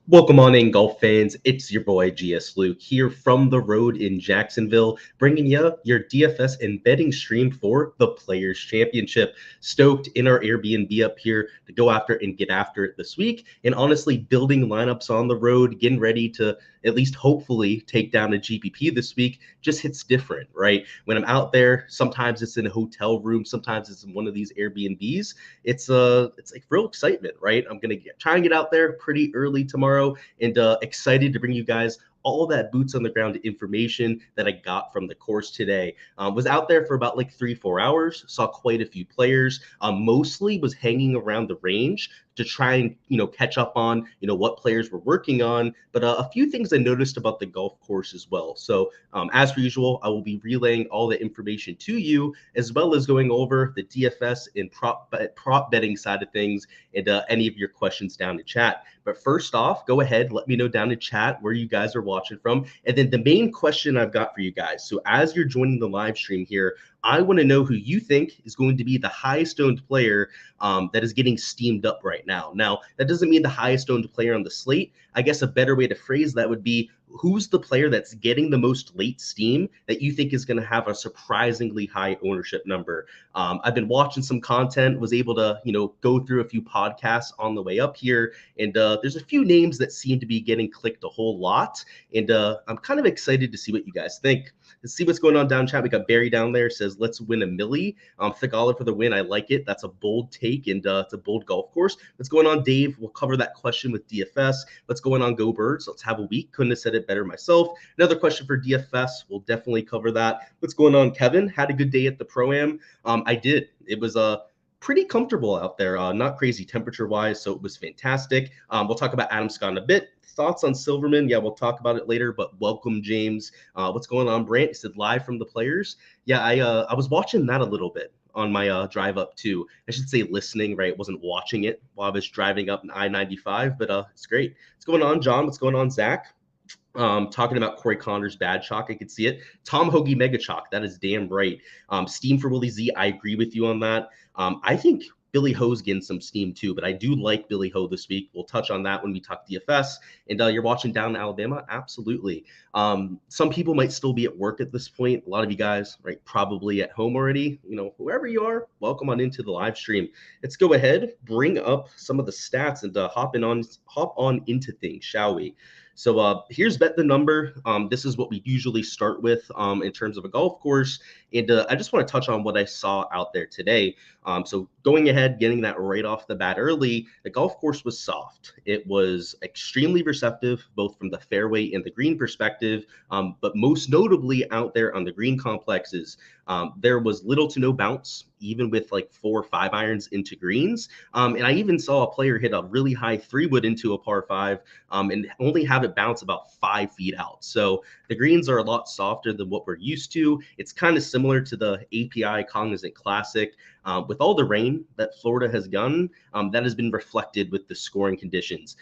Welcome on in, golf fans. It's your boy Gsluke here from the road in Jacksonville, bringing you your DFS and betting stream for the Players Championship. Stoked in our Airbnb up here to go after and get after it this week, and honestly, building lineups on the road, getting ready to at least hopefully take down a GPP this week. Just hits different, right? When I'm out there, sometimes it's in a hotel room, sometimes it's in one of these Airbnbs. It's like real excitement, right? I'm gonna try and get out there pretty early tomorrow, and excited to bring you guys all that boots on the ground information that I got from the course today. Was out there for about like 3-4 hours, saw quite a few players. Mostly was hanging around the range to try and catch up on what players were working on, but a few things I noticed about the golf course as well. So as per usual, I will be relaying all the information to you, as well as going over the DFS and prop betting side of things, and any of your questions down in chat. But first off, go ahead, let me know down in chat where you guys are watching from. And then the main question I've got for you guys. So as you're joining the live stream here, I want to know who you think is going to be the highest owned player that is getting steamed up right now. Now, that doesn't mean the highest owned player on the slate. I guess a better way to phrase that would be, who's the player that's getting the most late steam that you think is going to have a surprisingly high ownership number? I've been watching some content, was able to, go through a few podcasts on the way up here. And there's a few names that seem to be getting clicked a whole lot. And I'm kind of excited to see what you guys think. Let's see what's going on down chat. We got Barry down there, says, let's win a milli. Thigala for the win. I like it. That's a bold take, and it's a bold golf course. What's going on, Dave? We'll cover that question with DFS. What's going on, Go Birds? Let's have a week. Couldn't have said it better myself. Another question for DFS. We'll definitely cover that. What's going on, Kevin? Had a good day at the Pro-Am. I did. It was pretty comfortable out there, not crazy temperature-wise, so it was fantastic. We'll talk about Adam Scott in a bit. Thoughts on Silverman? Yeah, we'll talk about it later, but welcome, James. What's going on, Brant? He said live from the Players. Yeah, I was watching that a little bit on my drive up too. I should say listening, right? Wasn't watching it while I was driving up I-95, but it's great. What's going on, John? What's going on, Zach? Talking about Corey Connors bad chalk, I could see it. Tom Hoagie mega chalk, that is damn right. Steam for Willie Z, I agree with you on that. I think Billy Ho's getting some steam too, but I do like Billy Ho this week. We'll touch on that when we talk DFS. And you're watching down in Alabama? Absolutely. Some people might still be at work at this point. A lot of you guys, right, probably at home already. Whoever you are, welcome on into the live stream. Let's go ahead, bring up some of the stats, and hop on into things, shall we? So here's bet the number. This is what we usually start with in terms of a golf course. And I just want to touch on what I saw out there today. So going ahead, getting that right off the bat early, the golf course was soft. It was extremely receptive, both from the fairway and the green perspective, but most notably out there on the green complexes, there was little to no bounce, even with like 4 or 5 irons into greens. And I even saw a player hit a really high 3-wood into a par 5 and only have it bounce about 5 feet out. So the greens are a lot softer than what we're used to. It's kind of similar to the API Cognizant Classic. With all the rain that Florida has gotten, that has been reflected with the scoring conditions.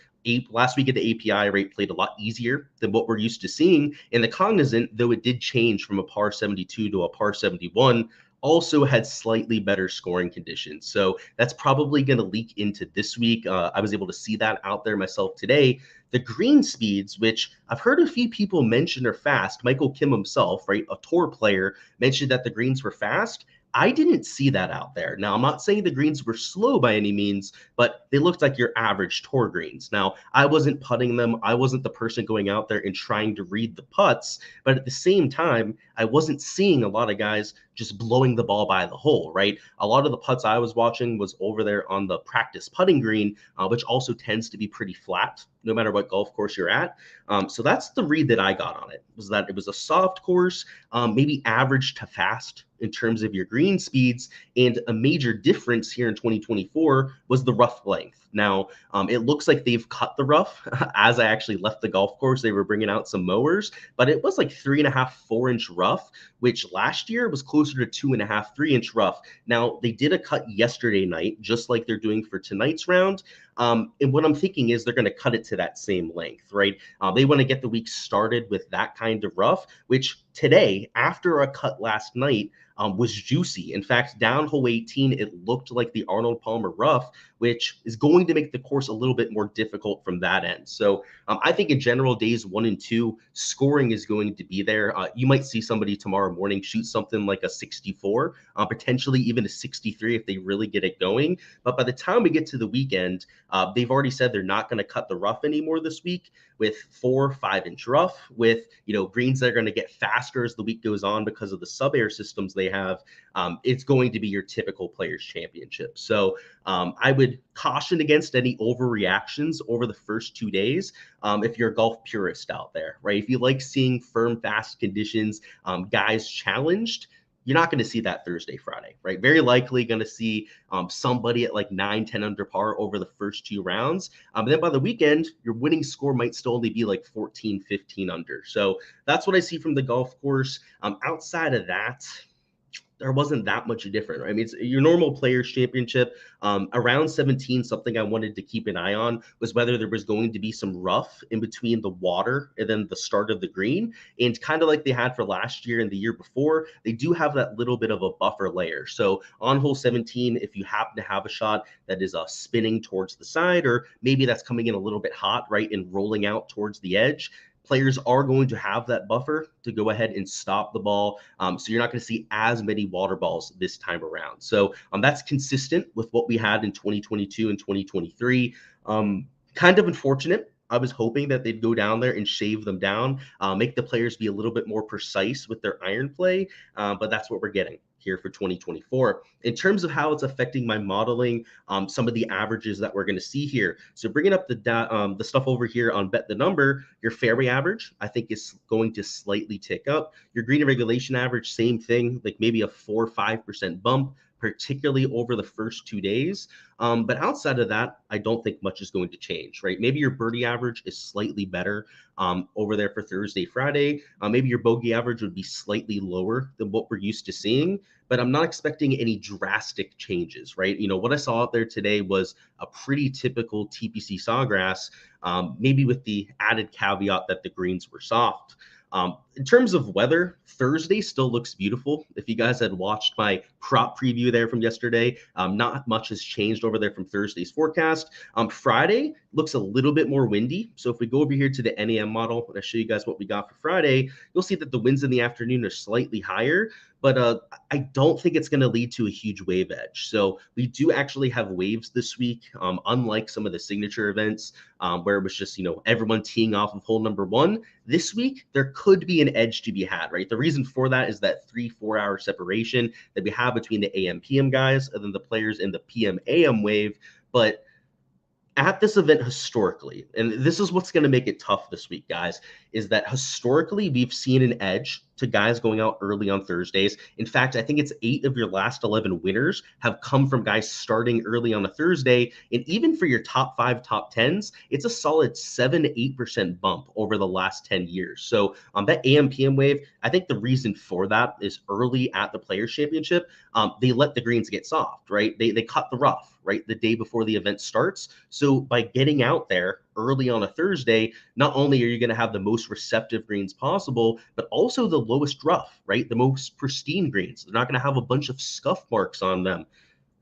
Last week at the API rate played a lot easier than what we're used to seeing. And the Cognizant, though it did change from a par 72 to a par 71, also had slightly better scoring conditions. So that's probably going to leak into this week. I was able to see that out there myself today. The green speeds, which I've heard a few people mention are fast. Michael Kim himself, right, a tour player, mentioned that the greens were fast. I didn't see that out there. Now, I'm not saying the greens were slow by any means, but they looked like your average tour greens. Now, I wasn't putting them. I wasn't the person going out there and trying to read the putts. But at the same time, I wasn't seeing a lot of guys just blowing the ball by the hole, right? A lot of the putts I was watching was over there on the practice putting green, which also tends to be pretty flat, no matter what golf course you're at. So that's the read that I got on it, was that it was a soft course, maybe average to fast in terms of your green speeds. And a major difference here in 2024 was the rough length. Now, it looks like they've cut the rough. As I actually left the golf course, they were bringing out some mowers, but it was like 3.5, 4-inch rough, which last year was closer to 2.5, 3-inch rough. Now, they did a cut yesterday night, just like they're doing for tonight's round. And what I'm thinking is they're going to cut it to that same length, right? They want to get the week started with that kind of rough, which today, after a cut last night, was juicy. In fact, down hole 18, it looked like the Arnold Palmer rough, which is going to make the course a little bit more difficult from that end. So I think in general, days 1 and 2, scoring is going to be there. You might see somebody tomorrow morning shoot something like a 64, potentially even a 63 if they really get it going. But by the time we get to the weekend, they've already said they're not going to cut the rough anymore this week with 4-5 inch rough, with greens that are going to get faster as the week goes on because of the sub-air systems they have. It's going to be your typical Players Championship. So I would caution against any overreactions over the first 2 days. If you're a golf purist out there, right? If you like seeing firm, fast conditions, guys challenged, you're not going to see that Thursday, Friday, right? Very likely going to see somebody at like 9-10 under par over the first 2 rounds. And then by the weekend, your winning score might still only be like 14-15 under. So that's what I see from the golf course. Outside of that, there wasn't that much different. Right? I mean, it's your normal Players Championship. Around 17, something I wanted to keep an eye on was whether there was going to be some rough in between the water and then the start of the green. And kind of like they had for last year and the year before, they do have that little bit of a buffer layer. So on hole 17, if you happen to have a shot that is spinning towards the side, or maybe that's coming in a little bit hot, right, and rolling out towards the edge, players are going to have that buffer to go ahead and stop the ball. So you're not going to see as many water balls this time around. So that's consistent with what we had in 2022 and 2023. Kind of unfortunate. I was hoping that they'd go down there and shave them down, make the players be a little bit more precise with their iron play, but that's what we're getting here for 2024. In terms of how it's affecting my modeling, some of the averages that we're going to see here. So bringing up the stuff over here on Bet the Number, your fairway average, I think is going to slightly tick up. Your green and regulation average, same thing, like maybe a 4 or 5% bump, particularly over the first 2 days. But outside of that, I don't think much is going to change, right? Maybe your birdie average is slightly better over there for Thursday, Friday. Maybe your bogey average would be slightly lower than what we're used to seeing, but I'm not expecting any drastic changes, right? What I saw out there today was a pretty typical TPC Sawgrass, maybe with the added caveat that the greens were soft. In terms of weather, Thursday still looks beautiful. If you guys had watched my prop preview there from yesterday, not much has changed over there from Thursday's forecast. Friday looks a little bit more windy. So if we go over here to the NAM model, and I show you guys what we got for Friday, you'll see that the winds in the afternoon are slightly higher, but I don't think it's going to lead to a huge wave edge. So we do actually have waves this week, unlike some of the signature events where it was just, everyone teeing off of hole number 1. This week, there could be an edge to be had, right? The reason for that is that 3-4 hour separation that we have between the AM PM guys and then the players in the PM AM wave. But at this event historically, and this is what's going to make it tough this week, guys, is that historically we've seen an edge to guys going out early on Thursdays. In fact, I think it's 8 of your last 11 winners have come from guys starting early on a Thursday. And even for your top 5, top 10s, it's a solid 7-8% bump over the last 10 years. So that AM PM wave, I think the reason for that is early at the Players Championship, they let the greens get soft, right? They cut the rough, right, the day before the event starts. So by getting out there early on a Thursday, not only are you going to have the most receptive greens possible, but also the lowest rough, right? The most pristine greens. They're not going to have a bunch of scuff marks on them.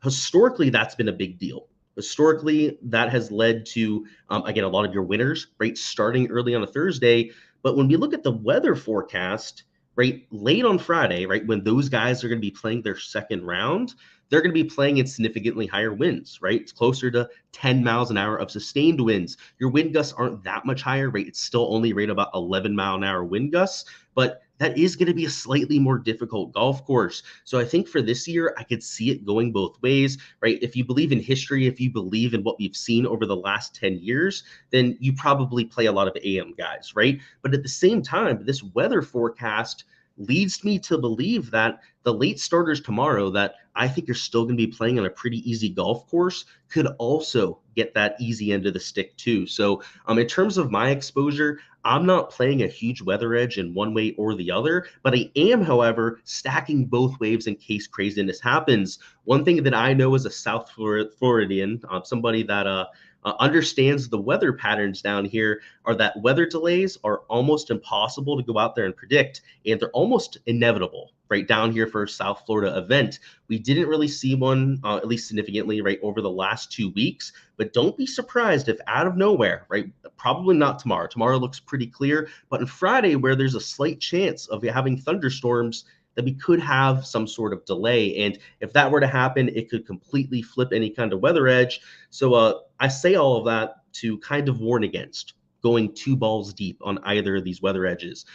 Historically, that's been a big deal. Historically, that has led to, again, a lot of your winners, right, starting early on a Thursday. But when we look at the weather forecast, right, late on Friday, right, when those guys are going to be playing their second round, they're going to be playing in significantly higher winds, right? It's closer to 10 miles an hour of sustained winds. Your wind gusts aren't that much higher, right? It's still only right about 11 mile an hour wind gusts, but that is going to be a slightly more difficult golf course. So I think for this year, I could see it going both ways, right? If you believe in history, if you believe in what we've seen over the last 10 years, then you probably play a lot of AM guys, right? But at the same time, this weather forecast leads me to believe that the late starters tomorrow that I think are still going to be playing on a pretty easy golf course could also get that easy end of the stick too. So in terms of my exposure, I'm not playing a huge weather edge in one way or the other, but I am, however, stacking both waves in case craziness happens. One thing that I know as a South Floridian, somebody that understands the weather patterns down here are that weather delays are almost impossible to go out there and predict, and they're almost inevitable right down here for a South Florida event. We didn't really see one, at least significantly, right, over the last 2 weeks, but don't be surprised if out of nowhere, right, probably not tomorrow. Tomorrow looks pretty clear, but on Friday, where there's a slight chance of having thunderstorms, that we could have some sort of delay. And if that were to happen, it could completely flip any kind of weather edge. So I say all of that to kind of warn against going 2 balls deep on either of these weather edges.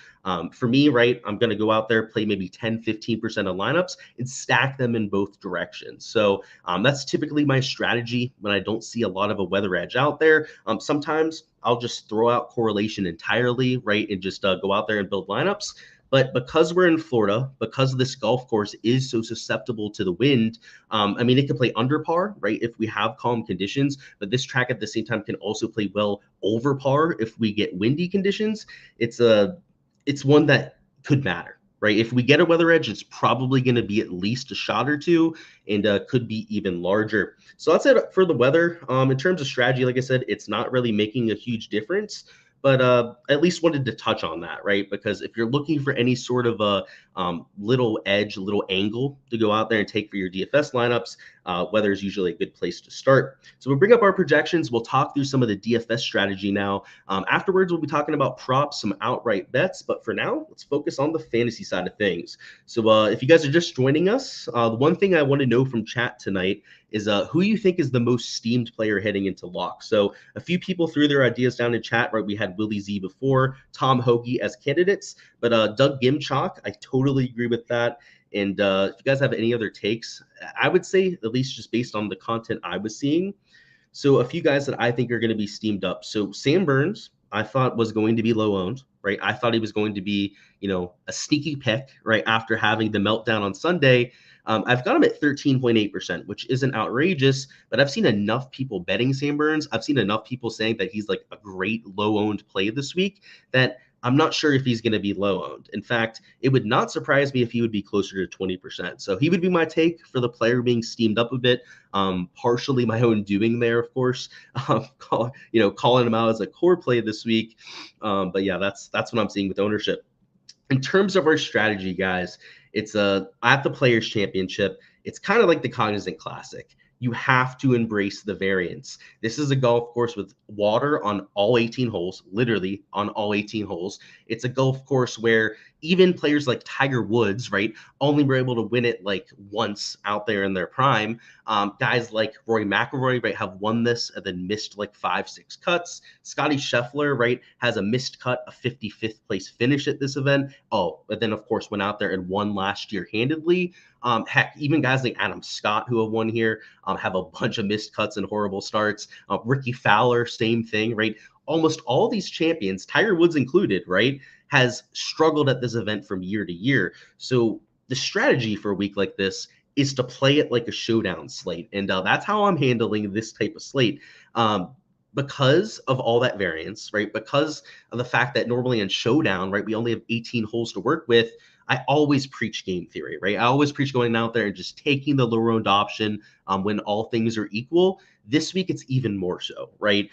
For me, right, I'm going to go out there, play maybe 10, 15% of lineups and stack them in both directions. So that's typically my strategy when I don't see a lot of a weather edge out there. Sometimes I'll just throw out correlation entirely, right, and just go out there and build lineups. But because we're in Florida, because this golf course is so susceptible to the wind, I mean, it can play under par, right, if we have calm conditions. But this track at the same time can also play well over par if we get windy conditions. It's one that could matter, right? If we get a weather edge, it's probably going to be at least a shot or two, and could be even larger. So that's it for the weather. In terms of strategy, like I said, it's not really making a huge difference. But at least wanted to touch on that, right? Because if you're looking for any sort of a little edge, little angle to go out there and take for your DFS lineups, weather is usually a good place to start. So we'll bring up our projections. We'll talk through some of the DFS strategy now. Afterwards, we'll be talking about props, some outright bets. But for now, let's focus on the fantasy side of things. So if you guys are just joining us, the one thing I want to know from chat tonight is who you think is the most steamed player heading into lock. So a few people threw their ideas down in chat, right? We had Willie Z before, Tom Hoagie as candidates, but Doug Gimchalk, I totally agree with that. And if you guys have any other takes, I would say, at least just based on the content I was seeing. So a few guys that I think are going to be steamed up. So Sam Burns, I thought was going to be low owned, right? I thought he was going to be, a sneaky pick, right? After having the meltdown on Sunday. I've got him at 13.8%, which isn't outrageous, but I've seen enough people betting Sam Burns. I've seen enough people saying that he's like a great low-owned play this week that I'm not sure if he's going to be low-owned. In fact, it would not surprise me if he would be closer to 20%. So he would be my take for the player being steamed up a bit. Partially my own doing there, of course. Calling him out as a core play this week. But yeah, that's what I'm seeing with ownership. In terms of our strategy, guys, it's at the Players Championship. It's kind of like the Cognizant Classic. You have to embrace the variance. This is a golf course with water on all 18 holes, literally on all 18 holes. It's a golf course where even players like Tiger Woods, right, only were able to win it like once out there in their prime. Guys like Rory McIlroy, right, have won this and then missed like 5-6 cuts. Scotty Scheffler, right, has a missed cut, a 55th place finish at this event. Oh, but then of course went out there and won last year handedly. Heck, even guys like Adam Scott, who have won here, have a bunch of missed cuts and horrible starts. Ricky Fowler, same thing, right? Almost all these champions, Tiger Woods included, right, has struggled at this event from year to year. So the strategy for a week like this is to play it like a showdown slate. And that's how I'm handling this type of slate. Because of all that variance, right? Because of the fact that normally in showdown, right, we only have 18 holes to work with. I always preach game theory, right? I always preach going out there and just taking the low round option when all things are equal. This week, it's even more so, right?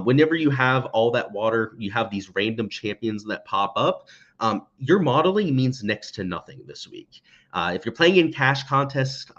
Whenever you have all that water, you have these random champions that pop up. Your modeling means next to nothing this week. If you're playing in cash contests,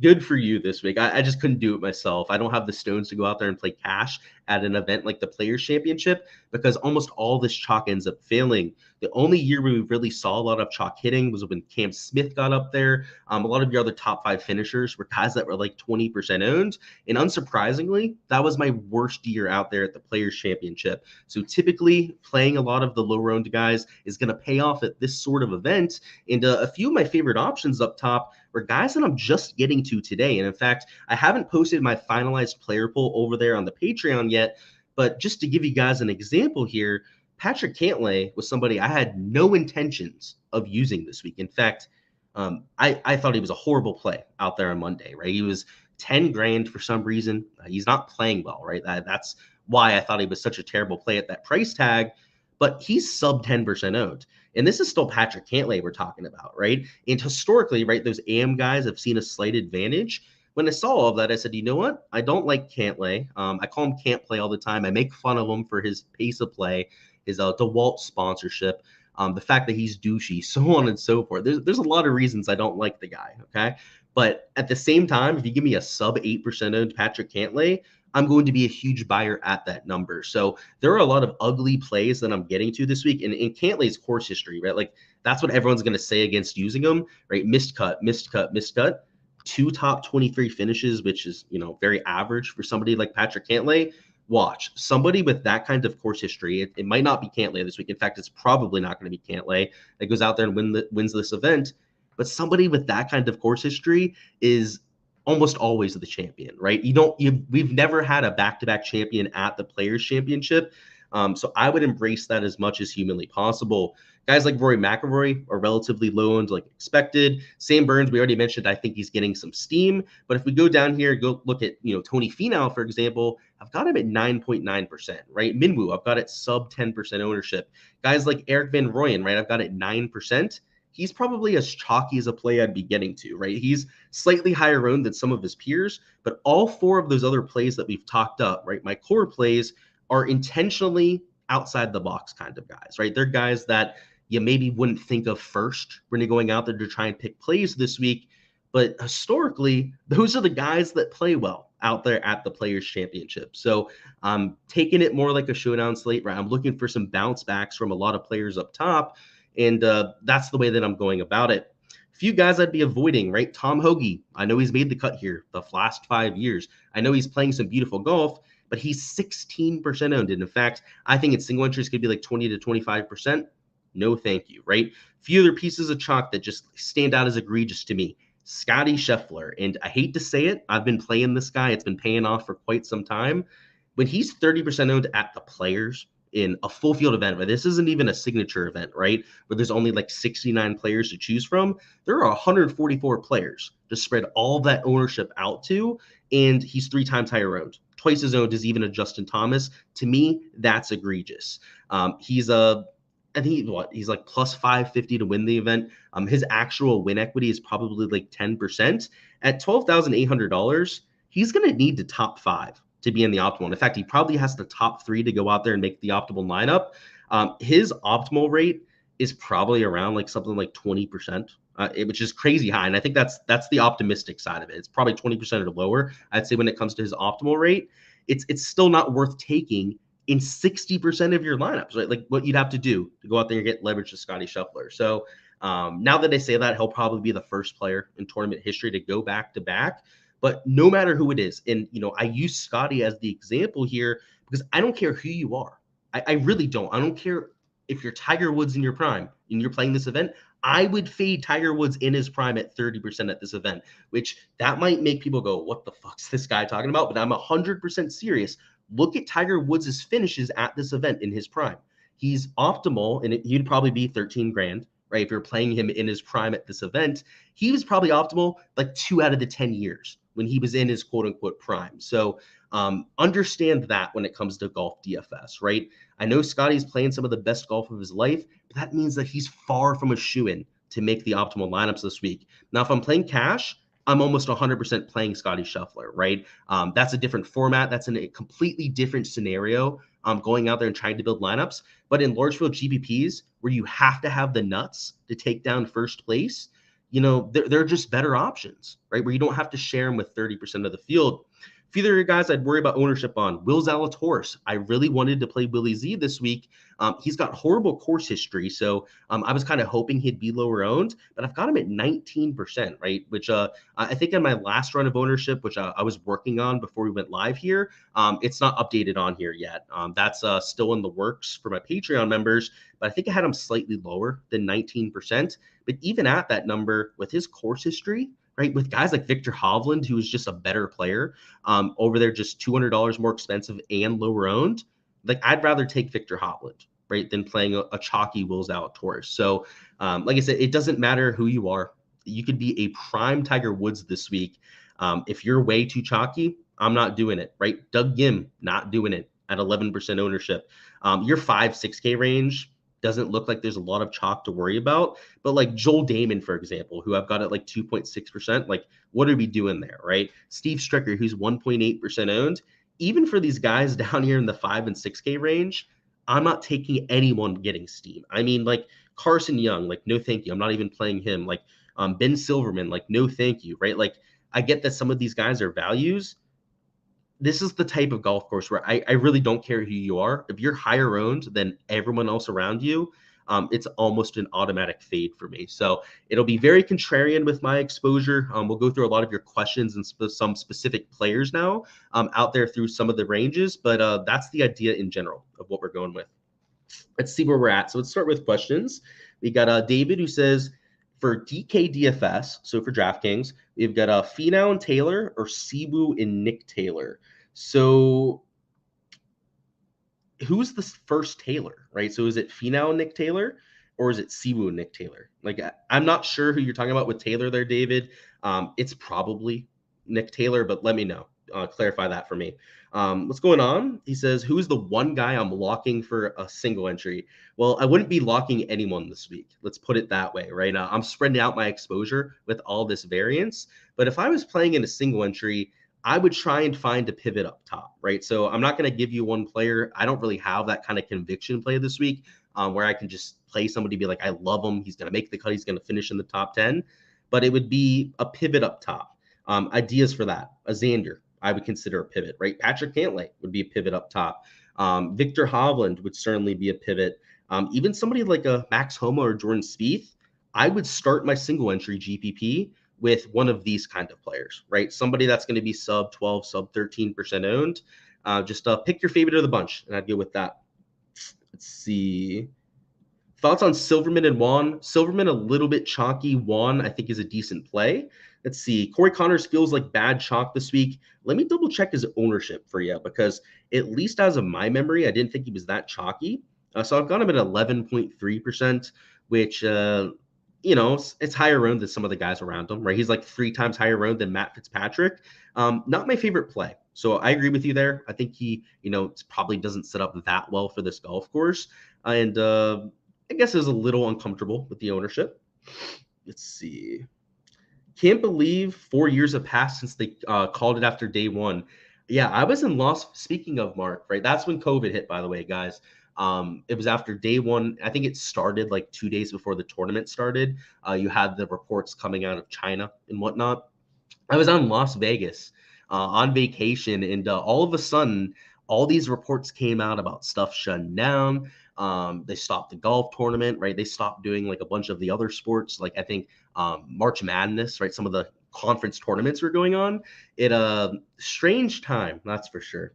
good for you this week. I just couldn't do it myself. I don't have the stones to go out there and play cash at an event like the Players Championship because almost all this chalk ends up failing. The only year where we really saw a lot of chalk hitting was when Cam Smith got up there. A lot of your other top 5 finishers were guys that were like 20% owned. And unsurprisingly, that was my worst year out there at the Players Championship. So typically playing a lot of the lower owned guys is going to pay off at this sort of event. And a few of my favorite options up top were guys that I'm just getting to today. And in fact, I haven't posted my finalized player poll over there on the Patreon yet, but just to give you guys an example here, Patrick Cantlay was somebody I had no intentions of using this week. In fact, I thought he was a horrible play out there on Monday, right? He was 10 grand for some reason. He's not playing well, right? That's why I thought he was such a terrible play at that price tag, but he's sub 10% owned. And this is still Patrick Cantlay we're talking about, right? And historically, right, those AM guys have seen a slight advantage. when I saw all of that, I said, you know what? I don't like Cantlay. I call him Can't Play all the time. I make fun of him for his pace of play, his DeWalt sponsorship, the fact that he's douchey, so on and so forth. There's a lot of reasons I don't like the guy, okay? But at the same time, if you give me a sub 8% owned Patrick Cantlay, I'm going to be a huge buyer at that number. So there are a lot of ugly plays that I'm getting to this week. And in Cantlay's course history, right? Like that's what everyone's going to say against using him, right? Missed cut, missed cut, missed cut. 2 top 23 finishes, which is, very average for somebody like Patrick Cantlay. Watch somebody with that kind of course history. It might not be Cantlay this week. In fact, it's probably not going to be Cantlay that goes out there and wins this event. But somebody with that kind of course history is almost always the champion, right? We've never had a back-to-back champion at the Players Championship. So I would embrace that as much as humanly possible. Guys like Rory McIlroy are relatively low owned, like expected. Sam Burns, we already mentioned, I think he's getting some steam. But if we go down here, go look at, Tony Finau, for example, I've got him at 9.9%, right? Minwoo, I've got it sub 10% ownership. Guys like Eric Van Rooyen, right? I've got it 9%. He's probably as chalky as a play I'd be getting to, right? He's slightly higher owned than some of his peers, but all 4 of those other plays that we've talked up, right? My core plays are intentionally outside the box kind of guys, right? They're guys that you maybe wouldn't think of first when you're going out there to try and pick plays this week. But historically, those are the guys that play well out there at the Players Championship. So I'm taking it more like a showdown slate, right? I'm looking for some bounce backs from a lot of players up top. And that's the way that I'm going about it. A few guys I'd be avoiding, right? Tom Hoge. I know he's made the cut here the last 5 years. I know he's playing some beautiful golf, but he's 16% owned. And in fact, I think in single entries could be like 20 to 25%. No, thank you, right? A few other pieces of chalk that just stand out as egregious to me. Scotty Scheffler. And I hate to say it, I've been playing this guy. It's been paying off for quite some time. When he's 30% owned at the Players in a full field event, where this isn't even a signature event, right? Where there's only like 69 players to choose from. There are 144 players to spread all that ownership out to. And he's 3 times higher owned. Twice as owned as even a Justin Thomas. To me, that's egregious. I think he's like plus 550 to win the event. His actual win equity is probably like 10%. At $12,800, he's going to need to top 5 to be in the optimal. In fact, he probably has to top 3 to go out there and make the optimal lineup. His optimal rate is probably around like something like 20%, which is crazy high. And I think that's the optimistic side of it. It's probably 20% or lower. I'd say when it comes to his optimal rate, it's still not worth taking in 60% of your lineups, right? Like what you'd have to do to go out there and get leverage to Scotty Scheffler. So now that I say that, he'll probably be the first player in tournament history to go back to back. But no matter who it is, and I use Scotty as the example here because I don't care who you are. I really don't. I don't care if you're Tiger Woods in your prime and you're playing this event. I would fade Tiger Woods in his prime at 30% at this event, which that might make people go, what the fuck's this guy talking about? But I'm 100% serious. Look at Tiger Woods' finishes at this event in his prime. He's optimal, and he'd probably be 13 grand, right? If you're playing him in his prime at this event, he was probably optimal like 2 out of the 10 years when he was in his quote unquote prime. So understand that when it comes to golf DFS, right? I know Scotty's playing some of the best golf of his life, but that means that he's far from a shoo-in to make the optimal lineups this week. Now, if I'm playing cash, I'm almost 100% playing Scotty Scheffler, right? That's a different format. That's in a completely different scenario. Going out there and trying to build lineups. But in large field GPPs, where you have to have the nuts to take down first place, they're just better options, right? Where you don't have to share them with 30% of the field. A few other guys I'd worry about ownership on. Will Zalatoris. I really wanted to play Willie Z this week. He's got horrible course history, so I was kind of hoping he'd be lower owned, but I've got him at 19%, right? Which I think in my last run of ownership, which I was working on before we went live here, it's not updated on here yet. That's still in the works for my Patreon members, but I think I had him slightly lower than 19%. But even at that number, with his course history, right, with guys like Victor Hovland, who is just a better player, over there just $200 more expensive and lower owned, like I'd rather take Victor Hovland, right, than playing a chalky Will Zalatoris. So like I said, it doesn't matter who you are. You could be a prime Tiger Woods this week. If you're way too chalky, I'm not doing it, right? Doug Gim, not doing it at 11% ownership. Your 5-6K range, doesn't look like there's a lot of chalk to worry about. But like Joel Damon, for example, who I've got at like 2.6%, like what are we doing there, right? Steve Stricker, who's 1.8% owned. Even for these guys down here in the 5 and 6K range, I'm not taking anyone getting steam. I mean, like Carson Young, like no thank you. I'm not even playing him. Like Ben Silverman, like no thank you, right? Like I get that some of these guys are values. This is the type of golf course where I really don't care who you are. If you're higher owned than everyone else around you, it's almost an automatic fade for me. So it'll be very contrarian with my exposure. We'll go through a lot of your questions and some specific players now out there through some of the ranges, but that's the idea in general of what we're going with. Let's see where we're at. So let's start with questions. We got David who says, for DK DFS, so for DraftKings, we've got Finau and Taylor or Siwoo and Nick Taylor. So who's the first Taylor, right? So is it Finau and Nick Taylor or is it Siwoo and Nick Taylor? Like, I'm not sure who you're talking about with Taylor there, David. It's probably Nick Taylor, but let me know. Clarify that for me. What's going on? He says, who's the one guy I'm locking for a single entry? Well, I wouldn't be locking anyone this week. Let's put it that way, right? I'm spreading out my exposure with all this variance. But if I was playing in a single entry, I would try and find a pivot up top, right? So I'm not going to give you one player. I don't really have that kind of conviction play this week where I can just play somebody, be like, I love him. He's going to make the cut. He's going to finish in the top 10. But it would be a pivot up top. Ideas for that. A Xander, I would consider a pivot, right? Patrick Cantlay would be a pivot up top. Victor Hovland would certainly be a pivot. Even somebody like a Max Homa or Jordan Spieth, I would start my single entry GPP with one of these kind of players, right? Somebody that's going to be sub 12, sub 13% owned. Just pick your favorite of the bunch, and I'd go with that. Let's see. Thoughts on Silverman and Juan? Silverman a little bit chalky. Juan, I think, is a decent play. Let's see. Corey Connors feels like bad chalk this week. Let me double check his ownership for you because at least as of my memory, I didn't think he was that chalky. So I've got him at 11.3%, which it's higher owned than some of the guys around him, right? He's like 3 times higher owned than Matt Fitzpatrick. Not my favorite play. So I agree with you there. I think he, probably doesn't set up that well for this golf course. And I guess is a little uncomfortable with the ownership. Let's see. Can't believe 4 years have passed since they called it after day one. Yeah, I was in loss. Speaking of Mark, right? That's when COVID hit, by the way, guys. It was after day one. I think it started like 2 days before the tournament started. You had the reports coming out of China and whatnot. I was on Las Vegas on vacation, and all of a sudden, all these reports came out about stuff shutting down. They stopped the golf tournament, right? They stopped doing like a bunch of the other sports, like I think March Madness, right? Some of the conference tournaments were going on. Strange time, that's for sure.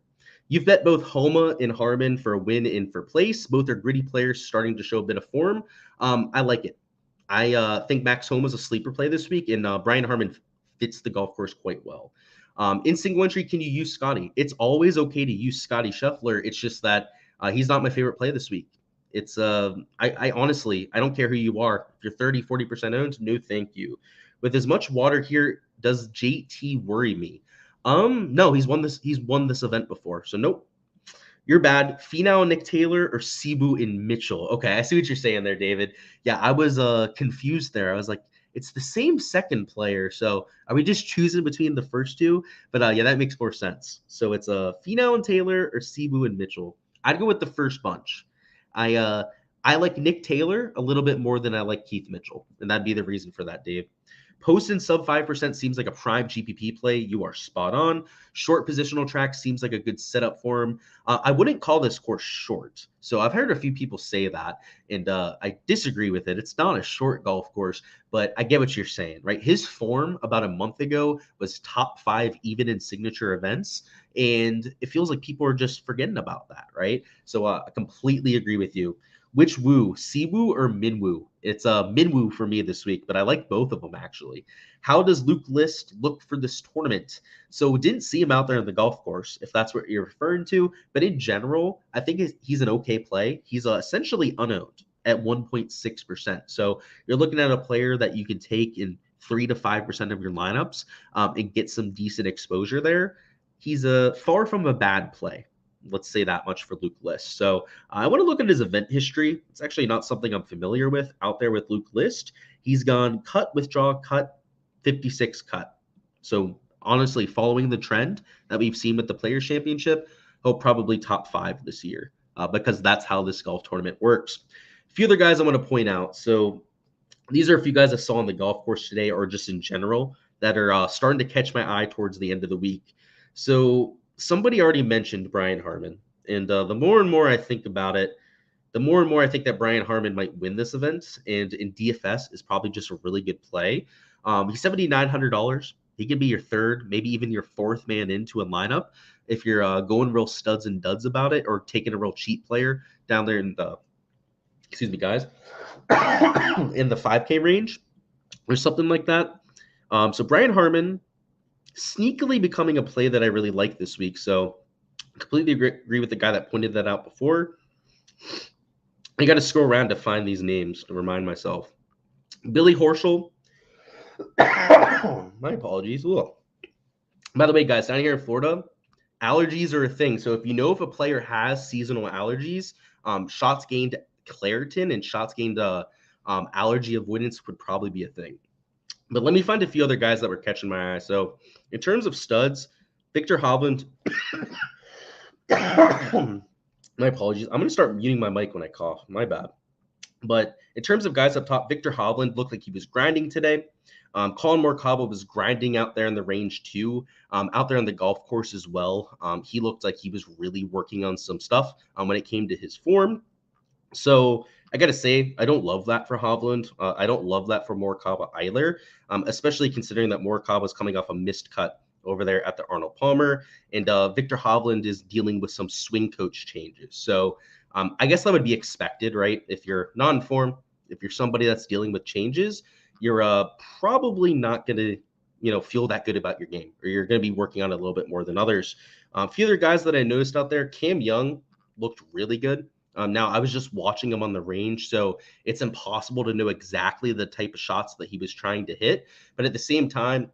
You've bet both Homa and Harmon for a win and for place. Both are gritty players starting to show a bit of form. I like it. I think Max Homa is a sleeper play this week, and Brian Harmon fits the golf course quite well. In single entry, can you use Scotty? It's always okay to use Scotty Scheffler. It's just that he's not my favorite play this week. It's I honestly, I don't care who you are. If you're 30, 40% owned, no thank you. With as much water here, does JT worry me? No, he's won this event before. So nope. You're bad. Finau and Nick Taylor or Siwoo and Mitchell. Okay, I see what you're saying there, David. Yeah, I was confused there. I was like, it's the same second player. So are we just choosing between the first two? But yeah, that makes more sense. So it's Finau and Taylor or Siwoo and Mitchell. I'd go with the first bunch. I like Nick Taylor a little bit more than I like Keith Mitchell, and that'd be the reason for that, Dave. Post in sub 5% seems like a prime GPP play. You are spot on. Short positional track seems like a good setup for him. I wouldn't call this course short. So I've heard a few people say that, and I disagree with it. It's not a short golf course, but I get what you're saying, right? His form about a month ago was top 5 even in signature events, and it feels like people are just forgetting about that, right? So I completely agree with you. Which Woo, Siwoo or Minwoo? It's Minwoo for me this week, but I like both of them actually. How does Luke List look for this tournament? So didn't see him out there on the golf course, if that's what you're referring to. But in general, I think he's an okay play. He's essentially unowned at 1.6%. So you're looking at a player that you can take in 3 to 5% of your lineups and get some decent exposure there. He's far from a bad play. Let's say that much for Luke List. So I want to look at his event history. It's actually not something I'm familiar with out there with Luke List. He's gone cut, withdraw, cut, 56 cut. So honestly, following the trend that we've seen with the Players Championship, he'll probably top 5 this year because that's how this golf tournament works. A few other guys I want to point out. So these are a few guys I saw on the golf course today or just in general that are starting to catch my eye towards the end of the week. So somebody already mentioned Brian Harman. And the more and more I think about it, the more and more I think that Brian Harman might win this event. And in DFS is probably just a really good play. He's $7,900. He could be your third, maybe even your fourth man into a lineup if you're going real studs and duds about it or taking a real cheap player down there in the, excuse me, guys, in the 5K range or something like that. So Brian Harman sneakily becoming a play that I really like this week. So completely agree with the guy that pointed that out before. I got to scroll around to find these names to remind myself. Billy Horschel. My apologies. Ugh. By the way, guys, down here in Florida, allergies are a thing. So if you know if a player has seasonal allergies, shots gained Claritin and shots gained allergy avoidance would probably be a thing. But let me find a few other guys that were catching my eye. So in terms of studs, Victor Hovland. My apologies. I'm going to start muting my mic when I cough. My bad. But in terms of guys up top, Victor Hovland looked like he was grinding today. Colin Morikawa was grinding out there in the range too, out there on the golf course as well. He looked like he was really working on some stuff when it came to his form. So I got to say, I don't love that for Hovland. I don't love that for Morikawa either, especially considering that Morikawa is coming off a missed cut over there at the Arnold Palmer, and Victor Hovland is dealing with some swing coach changes. So I guess that would be expected, right? If you're non-form, if you're somebody that's dealing with changes, you're probably not going to, feel that good about your game, or you're going to be working on it a little bit more than others. A few other guys that I noticed out there, Cam Young looked really good. Now, I was just watching him on the range, so it's impossible to know exactly the type of shots that he was trying to hit. But at the same time,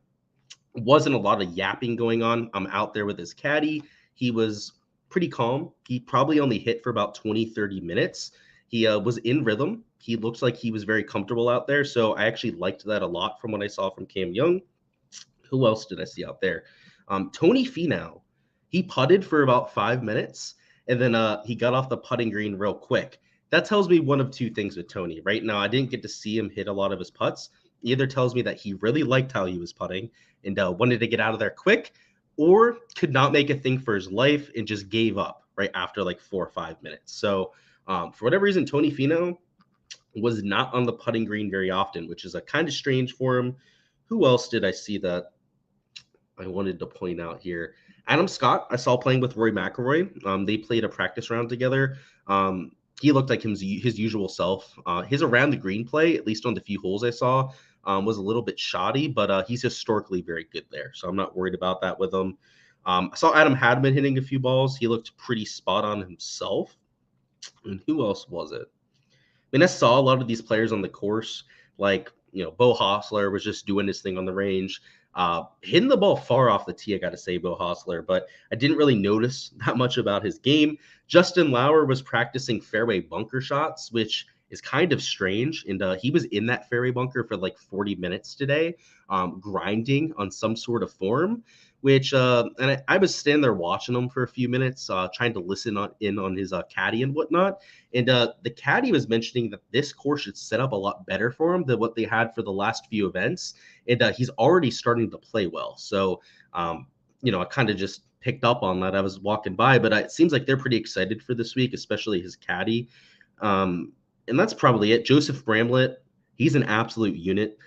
wasn't a lot of yapping going on. I'm out there with his caddy. He was pretty calm. He probably only hit for about 20, 30 minutes. He was in rhythm. He looks like he was very comfortable out there. So I actually liked that a lot from what I saw from Cam Young. Who else did I see out there? Tony Finau. He putted for about 5 minutes, and then he got off the putting green real quick. That tells me one of two things with Tony. Right now, I didn't get to see him hit a lot of his putts. Either tells me that he really liked how he was putting and wanted to get out of there quick, or could not make a thing for his life and just gave up right after like 4 or 5 minutes. So for whatever reason, Tony Finau was not on the putting green very often, which is a kind of strange for him. Who else did I see that I wanted to point out here? Adam Scott, I saw playing with Rory McIlroy. They played a practice round together. He looked like his usual self. His around the green play, at least on the few holes I saw, was a little bit shoddy, but he's historically very good there. So I'm not worried about that with him. I saw Adam Hadman hitting a few balls. He looked pretty spot on himself. And who else was it? I mean, I saw a lot of these players on the course, like, Bo Hostler was just doing his thing on the range. Hitting the ball far off the tee, I got to say, Bo Hostler, but I didn't really notice that much about his game. Justin Lauer was practicing fairway bunker shots, which is kind of strange. And he was in that fairway bunker for like 40 minutes today, grinding on some sort of form, which and I was standing there watching him for a few minutes, trying to listen in on his caddy and whatnot. And the caddy was mentioning that this course should set up a lot better for him than what they had for the last few events. And he's already starting to play well. So, I kind of just picked up on that. I was walking by, but it seems like they're pretty excited for this week, especially his caddy. And that's probably it. Joseph Bramlett, he's an absolute unit.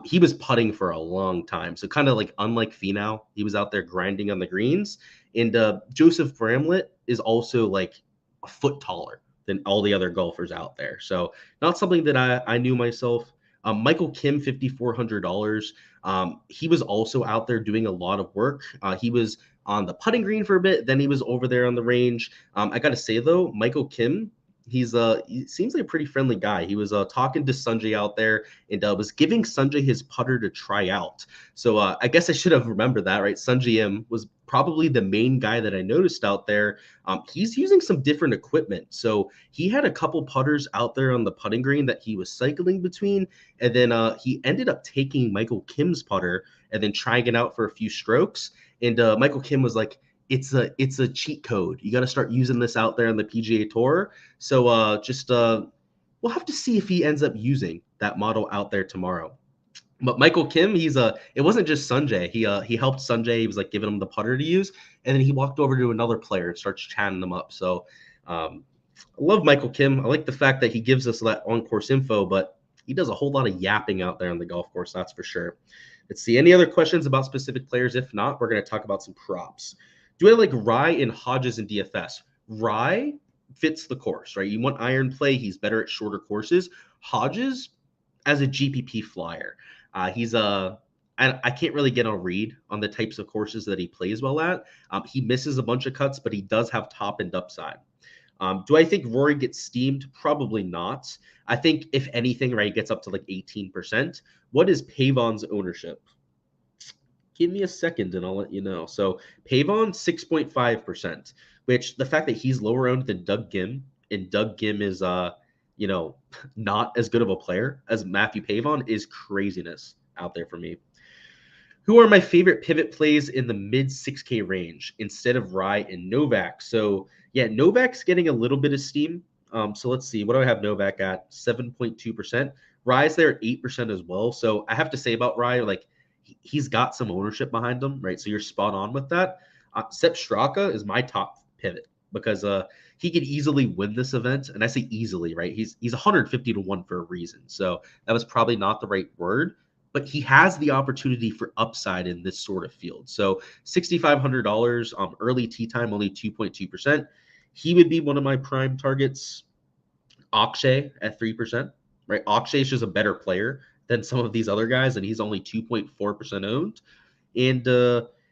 He was putting for a long time. So kind of like unlike Finau, he was out there grinding on the greens. And Joseph Bramlett is also like a foot taller than all the other golfers out there. So not something that I knew myself. Michael Kim, $5,400. He was also out there doing a lot of work. He was on the putting green for a bit. Then he was over there on the range. I got to say, though, Michael Kim, He seems like a pretty friendly guy. He was talking to Sanjay out there and was giving Sanjay his putter to try out. So I guess I should have remembered that, right? Sanjay M was probably the main guy that I noticed out there. He's using some different equipment. So he had a couple putters out there on the putting green that he was cycling between. And then he ended up taking Michael Kim's putter and then trying it out for a few strokes. And Michael Kim was like, it's a cheat code. You got to start using this out there on the PGA Tour. So we'll have to see if he ends up using that model out there tomorrow. But Michael Kim, it wasn't just Sanjay. He helped Sanjay. He was like giving him the putter to use, and then he walked over to another player and starts chatting them up. So I love Michael Kim. I like the fact that he gives us that on-course info, but he does a whole lot of yapping out there on the golf course, that's for sure. Let's see. Any other questions about specific players? If not, we're going to talk about some props. Do I like Rye and Hodges in DFS? Rye fits the course, right? You want iron play. He's better at shorter courses. Hodges, as a GPP flyer, I can't really get a read on the types of courses that he plays well at. He misses a bunch of cuts, but he does have top end upside. Do I think Rory gets steamed? Probably not. I think if anything, right, gets up to like 18%. What is Pavon's ownership? Give me a second and I'll let you know. So Pavon, 6.5%, which the fact that he's lower owned than Doug Gim, and Doug Gim is not as good of a player as Matthew Pavon, is craziness out there for me. Who are my favorite pivot plays in the mid 6K range instead of Rye and Novak? So yeah, Novak's getting a little bit of steam. So let's see. What do I have Novak at? 7.2%. Rye's there at 8% as well. So I have to say about Rye, like, he's got some ownership behind him, right? So you're spot on with that. Sepp Straka is my top pivot because he could easily win this event. And I say easily, right? He's 150 to 1 for a reason. So that was probably not the right word, but he has the opportunity for upside in this sort of field. So $6,500 early tee time, only 2.2%. He would be one of my prime targets. Akshay at 3%, right? Akshay is just a better player than some of these other guys, and he's only 2.4% owned. And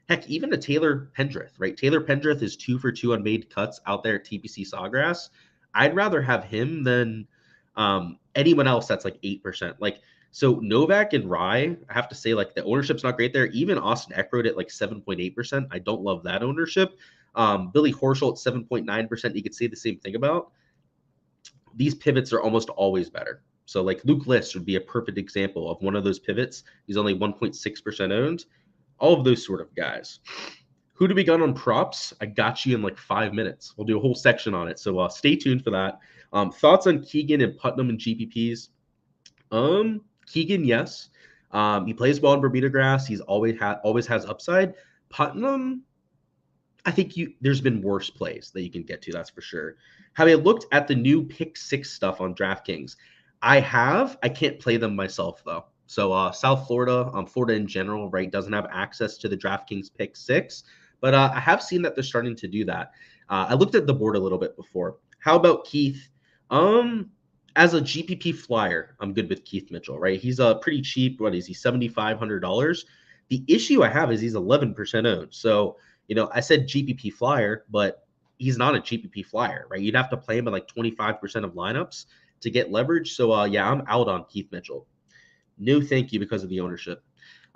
heck, even a Taylor Pendrith, right? Taylor Pendrith is 2 for 2 on made cuts out there at TPC Sawgrass. I'd rather have him than anyone else that's like 8%. Like, so Novak and Rye, I have to say, like, the ownership's not great there. Even Austin Eckroat at like 7.8%. I don't love that ownership. Billy Horschel at 7.9%. You could say the same thing about. These pivots are almost always better. So like Luke List would be a perfect example of one of those pivots. He's only 1.6% owned. All of those sort of guys. Who do we got on props? I got you in like 5 minutes. We'll do a whole section on it. So stay tuned for that. Thoughts on Keegan and Putnam and GPPs? Keegan, yes. He plays well in Bermuda grass. He's always has upside. Putnam, I think there's been worse plays that you can get to, that's for sure. Have I looked at the new Pick 6 stuff on Draftkings? I have. I can't play them myself, though. So South Florida, Florida in general, right, doesn't have access to the Draftkings Pick 6. But I have seen that they're starting to do that. I looked at the board a little bit before. How about Keith? As a GPP flyer, I'm good with Keith Mitchell, right? He's pretty cheap. What is he, $7,500? The issue I have is he's 11% owned. So, I said GPP flyer, but he's not a GPP flyer, right? You'd have to play him at like 25% of lineups to get leverage. So, yeah, I'm out on Keith Mitchell. No thank you because of the ownership.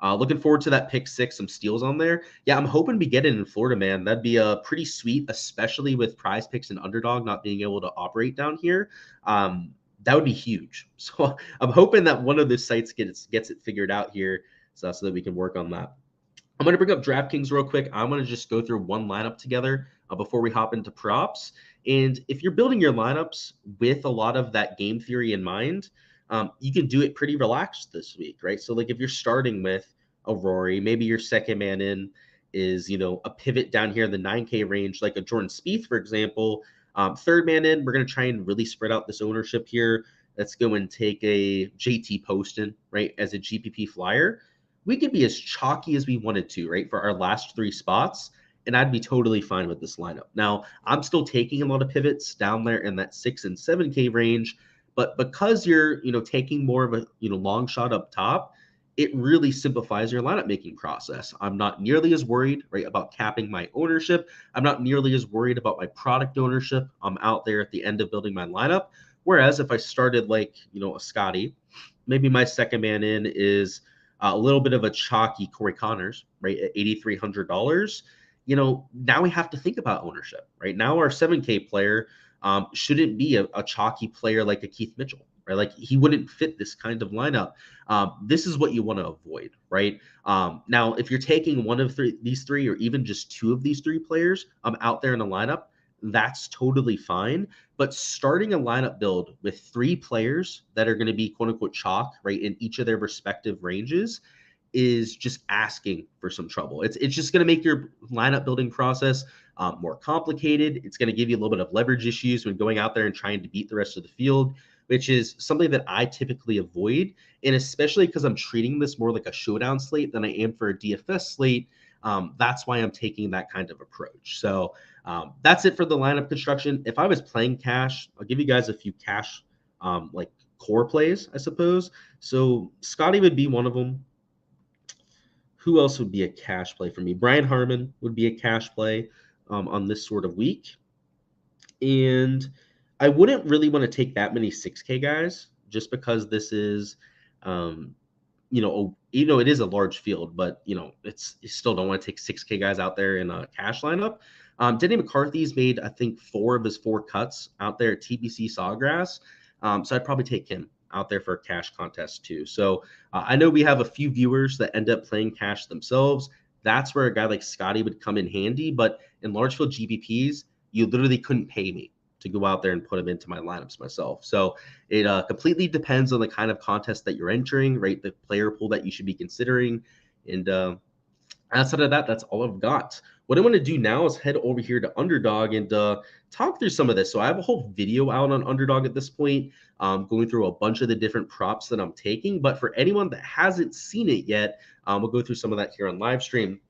Looking forward to that Pick 6, some steals on there. Yeah, I'm hoping we get it in Florida, man. That'd be pretty sweet, especially with Prize Picks and Underdog not being able to operate down here. That would be huge. So I'm hoping that one of those sites gets it figured out here so that we can work on that. I'm going to bring up DraftKings real quick. I'm going to just go through one lineup together before we hop into props. And if you're building your lineups with a lot of that game theory in mind, you can do it pretty relaxed this week, right? So like if you're starting with a Rory, maybe your second man in is, a pivot down here in the 9K range, like a Jordan Spieth, for example. Third man in, we're going to try and really spread out this ownership here. Let's go and take a JT Poston, right, as a GPP flyer. We could be as chalky as we wanted to, right, for our last 3 spots, and I'd be totally fine with this lineup. Now, I'm still taking a lot of pivots down there in that 6 and 7K range, but because you're, taking more of a, long shot up top, it really simplifies your lineup making process. I'm not nearly as worried, right, about capping my ownership. I'm not nearly as worried about my product ownership. I'm out there at the end of building my lineup. Whereas if I started like, a Scotty, maybe my second man in is a little bit of a chalky Corey Connors, right, at $8,300. Now we have to think about ownership, right? Now our 7K player shouldn't be a chalky player like a Keith Mitchell, right? Like he wouldn't fit this kind of lineup. This is what you want to avoid, right? Now, if you're taking one of these three, or even just two of these three players out there in a lineup, that's totally fine. But starting a lineup build with three players that are going to be quote unquote chalk, right, in each of their respective ranges is just asking for some trouble. It's just going to make your lineup building process more complicated. It's going to give you a little bit of leverage issues when going out there and trying to beat the rest of the field, which is something that I typically avoid. And especially because I'm treating this more like a showdown slate than I am for a DFS slate. That's why I'm taking that kind of approach. So that's it for the lineup construction. If I was playing cash, I'll give you guys a few cash like core plays, I suppose. So Scotty would be one of them. Who else would be a cash play for me? Brian Harmon would be a cash play on this sort of week. And I wouldn't really want to take that many 6K guys just because this is, it is a large field, but, you still don't want to take 6K guys out there in a cash lineup. Denny McCarthy's made, I think, 4 of his 4 cuts out there at TBC Sawgrass. So I'd probably take him out there for a cash contest too. So I know we have a few viewers that end up playing cash themselves. That's where a guy like Scotty would come in handy. But in large field GPPs, you literally couldn't pay me to go out there and put them into my lineups myself. So it completely depends on the kind of contest that you're entering, right? The player pool that you should be considering. And outside of that, that's all I've got. What I want to do now is head over here to Underdog and talk through some of this. So I have a whole video out on Underdog at this point, going through a bunch of the different props that I'm taking. But for anyone that hasn't seen it yet, we'll go through some of that here on live stream.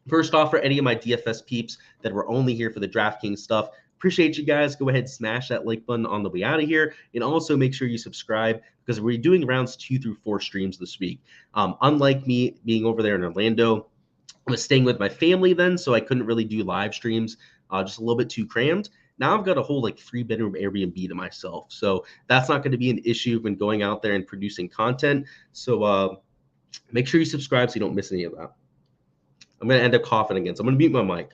First off, for any of my DFS peeps that were only here for the Draftkings stuff, appreciate you guys. Go ahead, smash that like button on the way out of here. And also make sure you subscribe because we're doing rounds 2 through 4 streams this week. Unlike me being over there in Orlando, I was staying with my family then, so I couldn't really do live streams, just a little bit too crammed. Now I've got a whole 3-bedroom Airbnb to myself. So that's not going to be an issue when going out there and producing content. So make sure you subscribe so you don't miss any of that. I'm going to end up coughing again, so I'm going to mute my mic.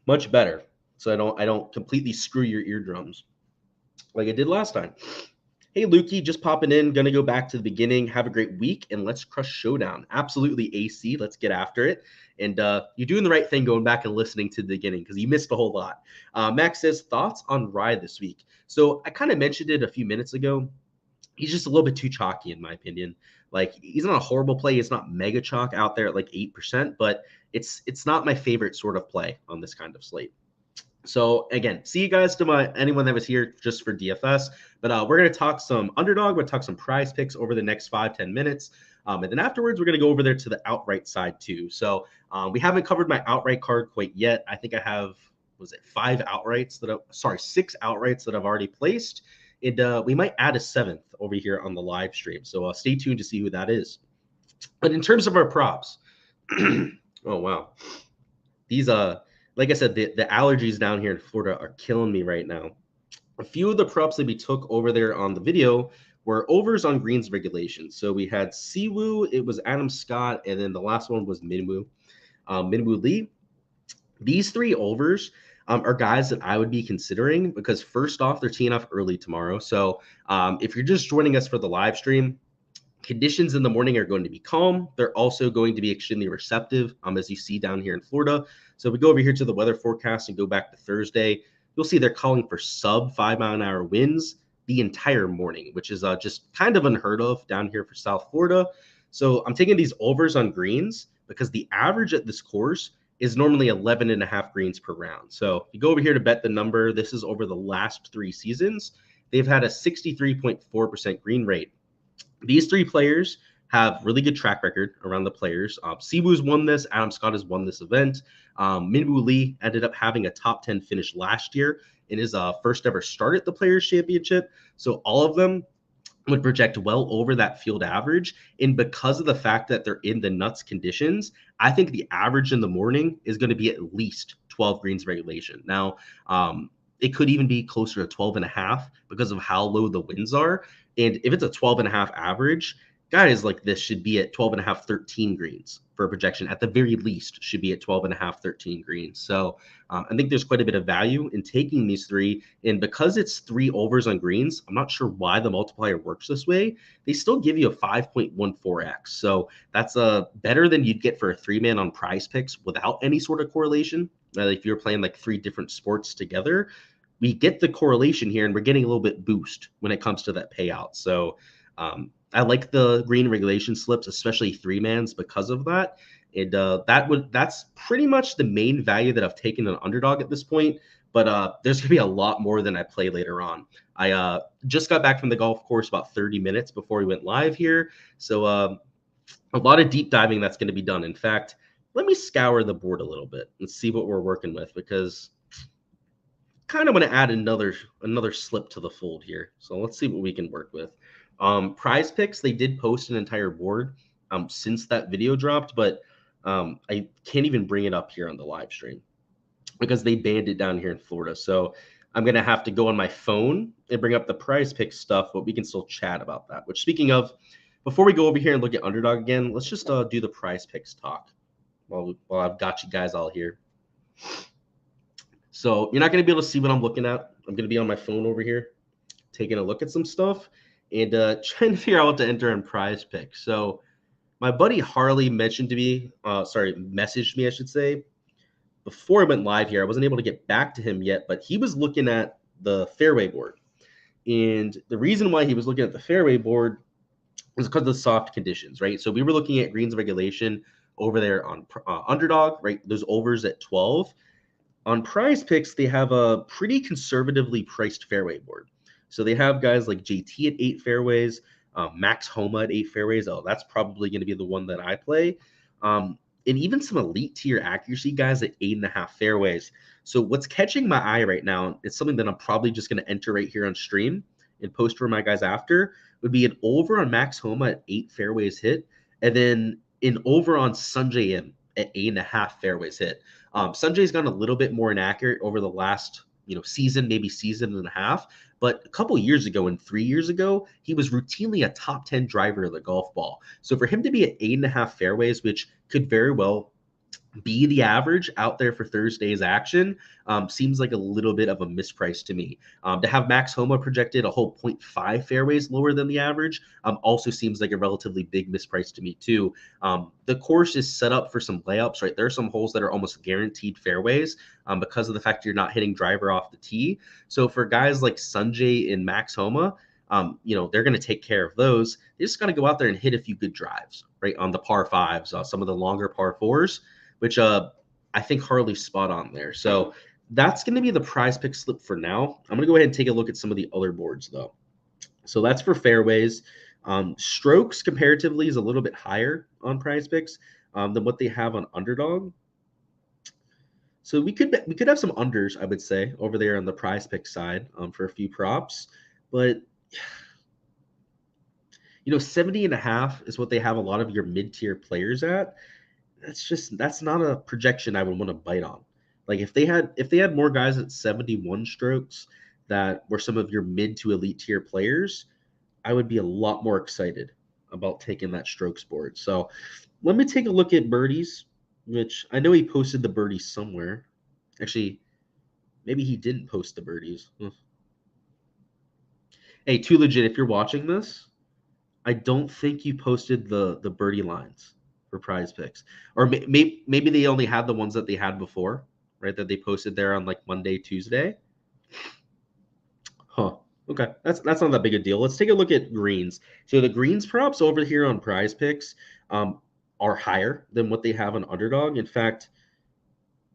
Much better, so I don't completely screw your eardrums like I did last time. Hey, Lukey, just popping in. Going to go back to the beginning. Have a great week, and let's crush Showdown. Absolutely, AC. Let's get after it. And you're doing the right thing going back and listening to the beginning because you missed a whole lot. Max says, thoughts on Rye this week? So I kind of mentioned it a few minutes ago. He's just a little bit too chalky, in my opinion. He's not a horrible play. It's not mega chalk out there at 8%, but it's not my favorite sort of play on this kind of slate. So again, see you guys to anyone that was here just for DFS. But we're going to talk some Underdog. We're going to talk some prize picks over the next 5-10 minutes. And then afterwards, we're going to go over there to the outright side too. So we haven't covered my outright card quite yet. I think I have, 6 outrights that I've already placed. And we might add a 7th over here on the live stream. So stay tuned to see who that is. But in terms of our props, oh, wow. These, like I said, the allergies down here in Florida are killing me right now. A few of the props that we took over there on the video were overs on greens regulation. So we had Siwoo, it was Adam Scott, and then the last one was Minwoo Lee. These 3 overs are guys that I would be considering because first off, they're teeing off early tomorrow. So if you're just joining us for the live stream, conditions in the morning are going to be calm. They're also going to be extremely receptive, as you see down here in Florida. So if we go over here to the weather forecast and go back to Thursday, you'll see they're calling for sub 5-mile-an-hour winds the entire morning, which is just kind of unheard of down here for South Florida. So I'm taking these overs on greens because the average at this course is normally 11.5 greens per round. So if you go over here to bet the number, this is over the last 3 seasons. They've had a 63.4% green rate. These 3 players have really good track record around the players. Siwoo's won this. Adam Scott has won this event. Minwoo Lee ended up having a top 10 finish last year in his first ever start at the Players Championship. So all of them would project well over that field average. And because of the fact that they're in the nuts conditions, I think the average in the morning is going to be at least 12 greens regulation. Now, it could even be closer to 12 and a half because of how low the winds are. And if it's a 12 and a half average, guys like this should be at 12 and a half, 13 greens for a projection. At the very least, should be at 12 and a half, 13 greens. So I think there's quite a bit of value in taking these three. And because it's 3 overs on greens, I'm not sure why the multiplier works this way. They still give you a 5.14x. So that's better than you'd get for a 3-man on Prize Picks without any sort of correlation. If you're playing like 3 different sports together, we get the correlation here, and we're getting a little bit boost when it comes to that payout. So I like the green regulation slips, especially 3-mans, because of that. And that's pretty much the main value that I've taken an underdog at this point. But there's gonna be a lot more than I play later on. I just got back from the golf course about 30 minutes before we went live here, so a lot of deep diving that's going to be done. In fact, let me scour the board a little bit and see what we're working with, because kind of want to add another slip to the fold here. So let's see what we can work with. Prize Picks, they did post an entire board since that video dropped, but I can't even bring it up here on the live stream because they banned it down here in Florida. So I'm going to have to go on my phone and bring up the Prize Picks stuff, but we can still chat about that. Which, speaking of, before we go over here and look at underdog again, let's just do the Prize Picks talk while I've got you guys all here. So you're not going to be able to see what I'm looking at. I'm going to be on my phone over here, taking a look at some stuff and trying to figure out what to enter in Prize Picks. So my buddy Harley messaged me, I should say, before I went live here. I wasn't able to get back to him yet, but he was looking at the fairway board. And the reason why he was looking at the fairway board was because of the soft conditions, right? So we were looking at greens regulation over there on underdog, right? Those overs at 12. On Prize Picks, they have a pretty conservatively priced fairway board. So they have guys like JT at 8 fairways, Max Homa at 8 fairways. Oh, that's probably going to be the one that I play. And even some elite tier accuracy guys at 8.5 fairways. So what's catching my eye right now, it's something that I'm probably just going to enter right here on stream and post for my guys after, would be an over on Max Homa at 8 fairways hit, and then an over on Sanjay M at 8.5 fairways hit. Sanjay's gone a little bit more inaccurate over the last season, maybe season and a half. But a couple years ago and 3 years ago, he was routinely a top 10 driver of the golf ball. So for him to be at 8.5 fairways, which could very well be the average out there for Thursday's action, seems like a little bit of a misprice to me. To have Max Homa projected a whole 0.5 fairways lower than the average also seems like a relatively big misprice to me too. The course is set up for some layups, right? There are some holes that are almost guaranteed fairways because of the fact you're not hitting driver off the tee. So for guys like Sanjay and Max Homa, they're going to take care of those. They just got to go out there and hit a few good drives, right? On the par 5s, some of the longer par 4s, which I think Harley's spot on there. So that's going to be the Prize Pick slip for now. I'm going to go ahead and take a look at some of the other boards, though. So that's for fairways. Strokes comparatively is a little bit higher on Prize Picks than what they have on Underdog. So we could have some unders, I would say, over there on the Prize Pick side for a few props. But 70.5 is what they have a lot of your mid-tier players at. That's not a projection I would want to bite on. Like if they had more guys at 71 strokes that were some of your mid to elite tier players, I would be a lot more excited about taking that strokes board. So let me take a look at birdies, which I know he posted the birdies somewhere. Actually, maybe he didn't post the birdies. Hey, too legit, if you're watching this, I don't think you posted the birdie lines for Prize Picks, or maybe they only had the ones that they had before, right? That they posted there on like Monday, Tuesday. Huh. Okay, that's not that big a deal. Let's take a look at greens. So the greens props over here on Prize Picks are higher than what they have on Underdog. In fact,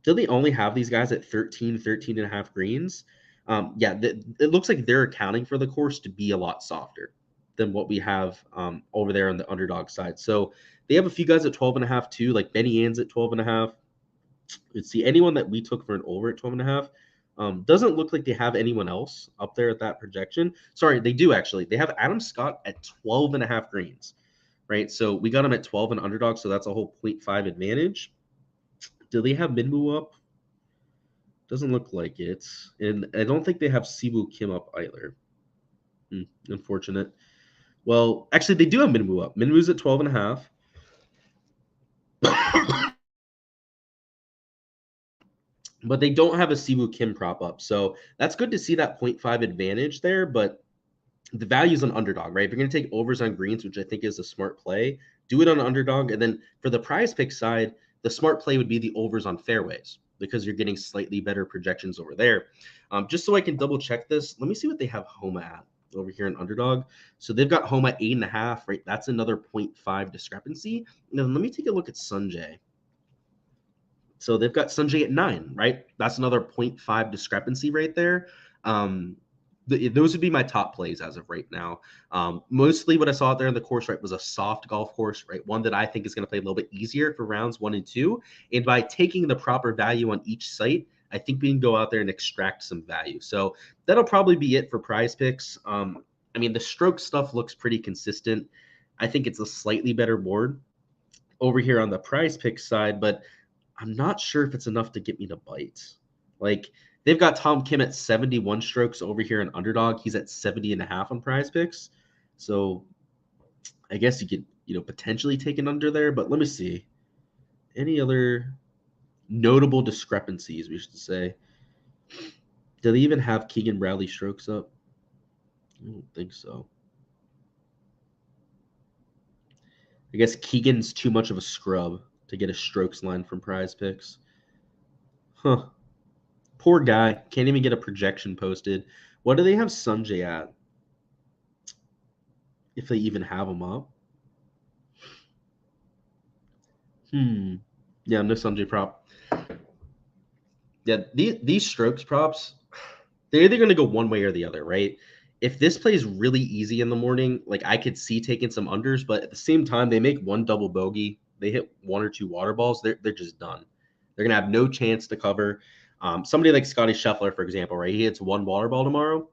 do they only have these guys at 13 and a half greens? It looks like they're accounting for the course to be a lot softer than what we have over there on the Underdog side. So they have a few guys at 12.5 too, like Benny Ann's at 12.5. Let's see, anyone that we took for an over at 12.5. Doesn't look like they have anyone else up there at that projection. Sorry, they do actually. They have Adam Scott at 12.5 greens, right? So we got him at 12 and underdog, so that's a whole 0.5 advantage. Do they have Minwoo up? Doesn't look like it. And I don't think they have Siwoo Kim up either. Unfortunate. Well, actually, they do have Minwoo up. Minwoo's at 12.5. But they don't have a Siwoo Kim prop up. So that's good to see that 0.5 advantage there. But the value is on underdog, right? If you're going to take overs on greens, which I think is a smart play, do it on underdog. And then for the prize pick side, the smart play would be the overs on fairways because you're getting slightly better projections over there. Just so I can double check this, let me see what they have Homa at over here in underdog. So they've got Homa 8.5, right? That's another 0.5 discrepancy. And then let me take a look at Sanjay. So they've got Sanjay at 9, right? That's another 0.5 discrepancy right there. Those would be my top plays as of right now. Mostly what I saw out there in the course, right, was a soft golf course, right? One that I think is going to play a little bit easier for rounds 1 and 2. And by taking the proper value on each site, I think we can go out there and extract some value. So that'll probably be it for prize picks. I mean, the stroke stuff looks pretty consistent. I think it's a slightly better board over here on the prize pick side, but I'm not sure if it's enough to get me to bite. Like, they've got Tom Kim at 71 strokes over here in underdog. He's at 70.5 on prize picks. So I guess you could, potentially take an under there, but let me see. Any other notable discrepancies, we should say? Do they even have Keegan Bradley strokes up? I don't think so. I guess Keegan's too much of a scrub to get a strokes line from prize picks. Huh. Poor guy. Can't even get a projection posted. What do they have Sanjay at? If they even have him up. Yeah, no Sanjay prop. Yeah, these strokes props, they're either going to go one way or the other, right? If this plays really easy in the morning, like I could see taking some unders, but at the same time, they make one double bogey. They hit 1 or 2 water balls. They're just done. They're going to have no chance to cover. Somebody like Scotty Scheffler, for example, right? He hits 1 water ball tomorrow.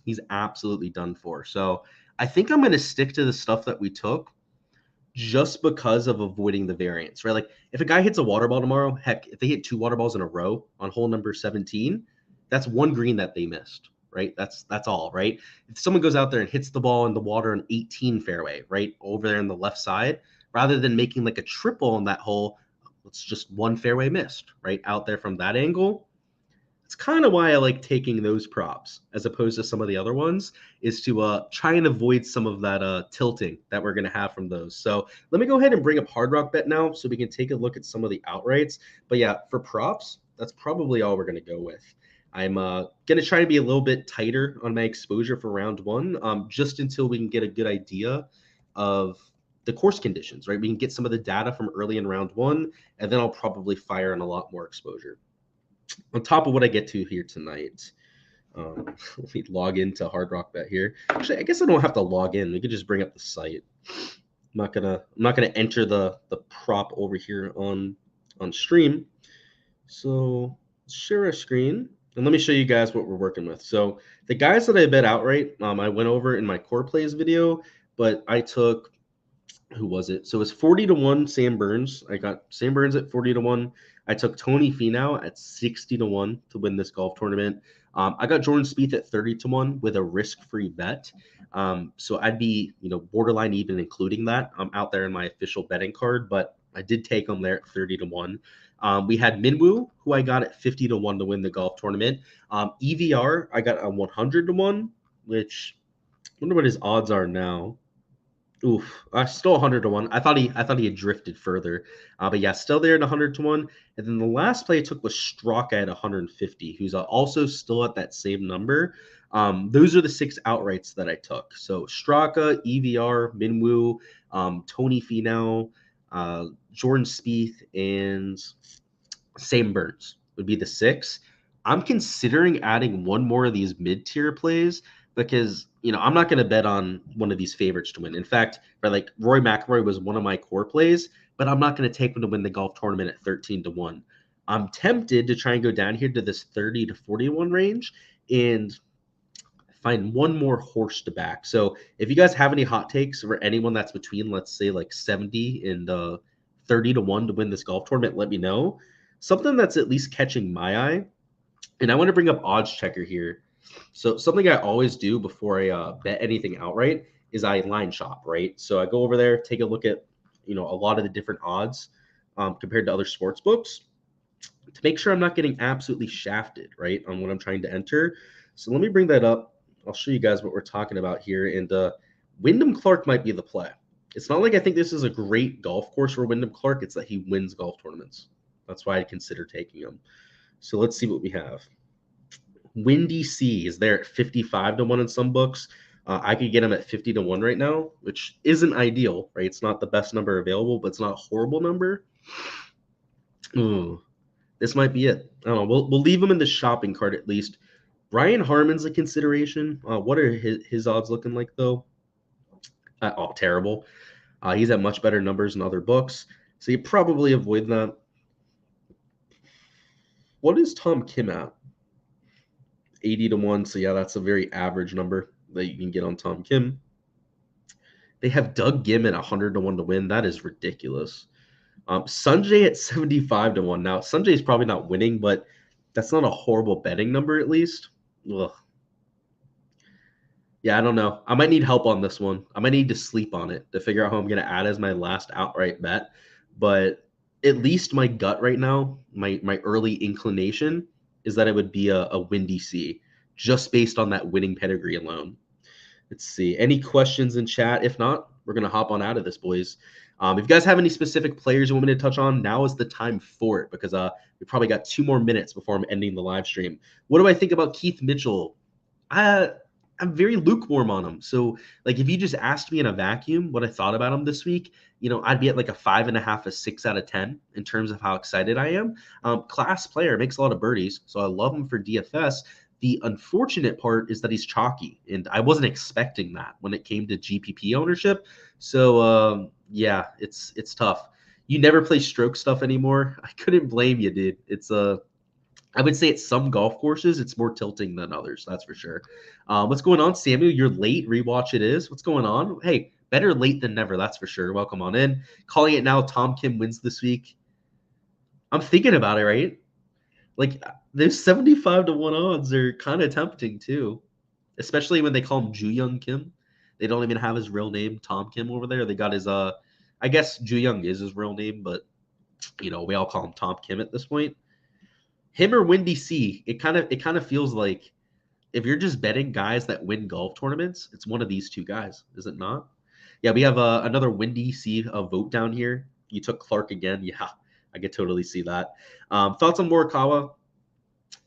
He's absolutely done for. So I think I'm going to stick to the stuff that we took just because of avoiding the variance, right? Like if a guy hits a water ball tomorrow, heck, if they hit 2 water balls in a row on hole number 17, that's 1 green that they missed, right? That's all, right? If someone goes out there and hits the ball in the water on 18 fairway, right, over there on the left side, rather than making like a triple on that hole, it's just 1 fairway missed, right, out there from that angle. It's kind of why I like taking those props as opposed to some of the other ones, is to try and avoid some of that tilting that we're going to have from those. So let me go ahead and bring up Hard Rock Bet now so we can take a look at some of the outrights. But yeah, for props, that's probably all we're going to go with. I'm going to try to be a little bit tighter on my exposure for round 1, just until we can get a good idea of the course conditions, right? We can get some of the data from early in round 1, and then I'll probably fire in a lot more exposure. On top of what I get to here tonight, let me log into Hard Rock Bet here. Actually, I guess I don't have to log in. We could just bring up the site. I'm not gonna enter the prop over here on stream. So share a screen and let me show you guys what we're working with. So the guys that I bet outright, I went over in my core plays video, but I took, who was it? So it was 40-1 Sam Burns. I got Sam Burns at 40-1. I took Tony Finau at 60-1 to win this golf tournament. I got Jordan Spieth at 30-1 with a risk-free bet. So I'd be, borderline even including that. I'm out there in my official betting card, but I did take him there at 30-1. We had Minwoo, who I got at 50-1 to win the golf tournament. EVR, I got a 100-1, which I wonder what his odds are now. Oof, still 100-1. I thought he had drifted further, but yeah, still there at 100-1. And then the last play I took was Straka at 150, who's also still at that same number. Those are the 6 outrights that I took. So Straka, EVR, Minwoo, Tony Finau, Jordan Spieth, and Sam Burns would be the 6. I'm considering adding one more of these mid-tier plays because, I'm not going to bet on one of these favorites to win. In fact, like Rory McIlroy was one of my core plays, but I'm not going to take him to win the golf tournament at 13-1. I'm tempted to try and go down here to this 30 to 41 range and find one more horse to back. So if you guys have any hot takes for anyone that's between, let's say, like 70 and 30 to 1 to win this golf tournament, let me know. Something that's at least catching my eye. And I want to bring up odds checker here. So something I always do before I bet anything outright is I line shop, right? So I go over there, take a look at, a lot of the different odds compared to other sports books to make sure I'm not getting absolutely shafted, right, on what I'm trying to enter. So let me bring that up. I'll show you guys what we're talking about here. And Wyndham Clark might be the play. It's not like I think this is a great golf course for Wyndham Clark. It's that he wins golf tournaments. That's why I'd consider taking him. So let's see what we have. Windy C is there at 55 to 1 in some books. I could get him at 50 to 1 right now, which isn't ideal, right? It's not the best number available, but it's not a horrible number. Ooh, this might be it. I don't know. We'll leave him in the shopping cart at least. Brian Harman's a consideration. What are his odds looking like, though? Terrible. He's at much better numbers in other books, so you probably avoid that. What is Tom Kim at? 80 to 1. So, yeah, that's a very average number that you can get on Tom Kim. They have Doug Gim at 100 to 1 to win. That is ridiculous. Sanjay at 75 to 1. Now, Sanjay is probably not winning, but that's not a horrible betting number, at least. Ugh. Yeah, I don't know. I might need help on this one. I might need to sleep on it to figure out how I'm going to add as my last outright bet. But at least my gut right now, my early inclination is that it would be a Windy C, just based on that winning pedigree alone. Let's see. Any questions in chat? If not, we're going to hop on out of this, boys. If you guys have any specific players you want me to touch on, now is the time for it because we probably got 2 more minutes before I'm ending the live stream. What do I think about Keith Mitchell? I'm very lukewarm on him. So, like, if you just asked me in a vacuum what I thought about him this week, I'd be at like a 5.5, a 6 out of 10 in terms of how excited I am. Class player, makes a lot of birdies, so I love him for DFS. The unfortunate part is that he's chalky, and I wasn't expecting that when it came to GPP ownership. So, yeah, it's tough. You never play stroke stuff anymore. I couldn't blame you, dude. I would say at some golf courses, it's more tilting than others. That's for sure. What's going on, Samuel? You're late. Rewatch it is. What's going on? Hey, better late than never. That's for sure. Welcome on in. Calling it now. Tom Kim wins this week. I'm thinking about it, right? Like, there's 75 to 1 odds are kind of tempting too, especially when they call him Ju Young Kim. They don't even have his real name, Tom Kim, over there. They got his I guess Ju Young is his real name, but we all call him Tom Kim at this point. Him or Windy C, it kind of feels like if you're just betting guys that win golf tournaments, it's one of these two guys, is it not? Yeah, we have another Windy C vote down here. You took Clark again. Yeah, I could totally see that. Thoughts on Morikawa?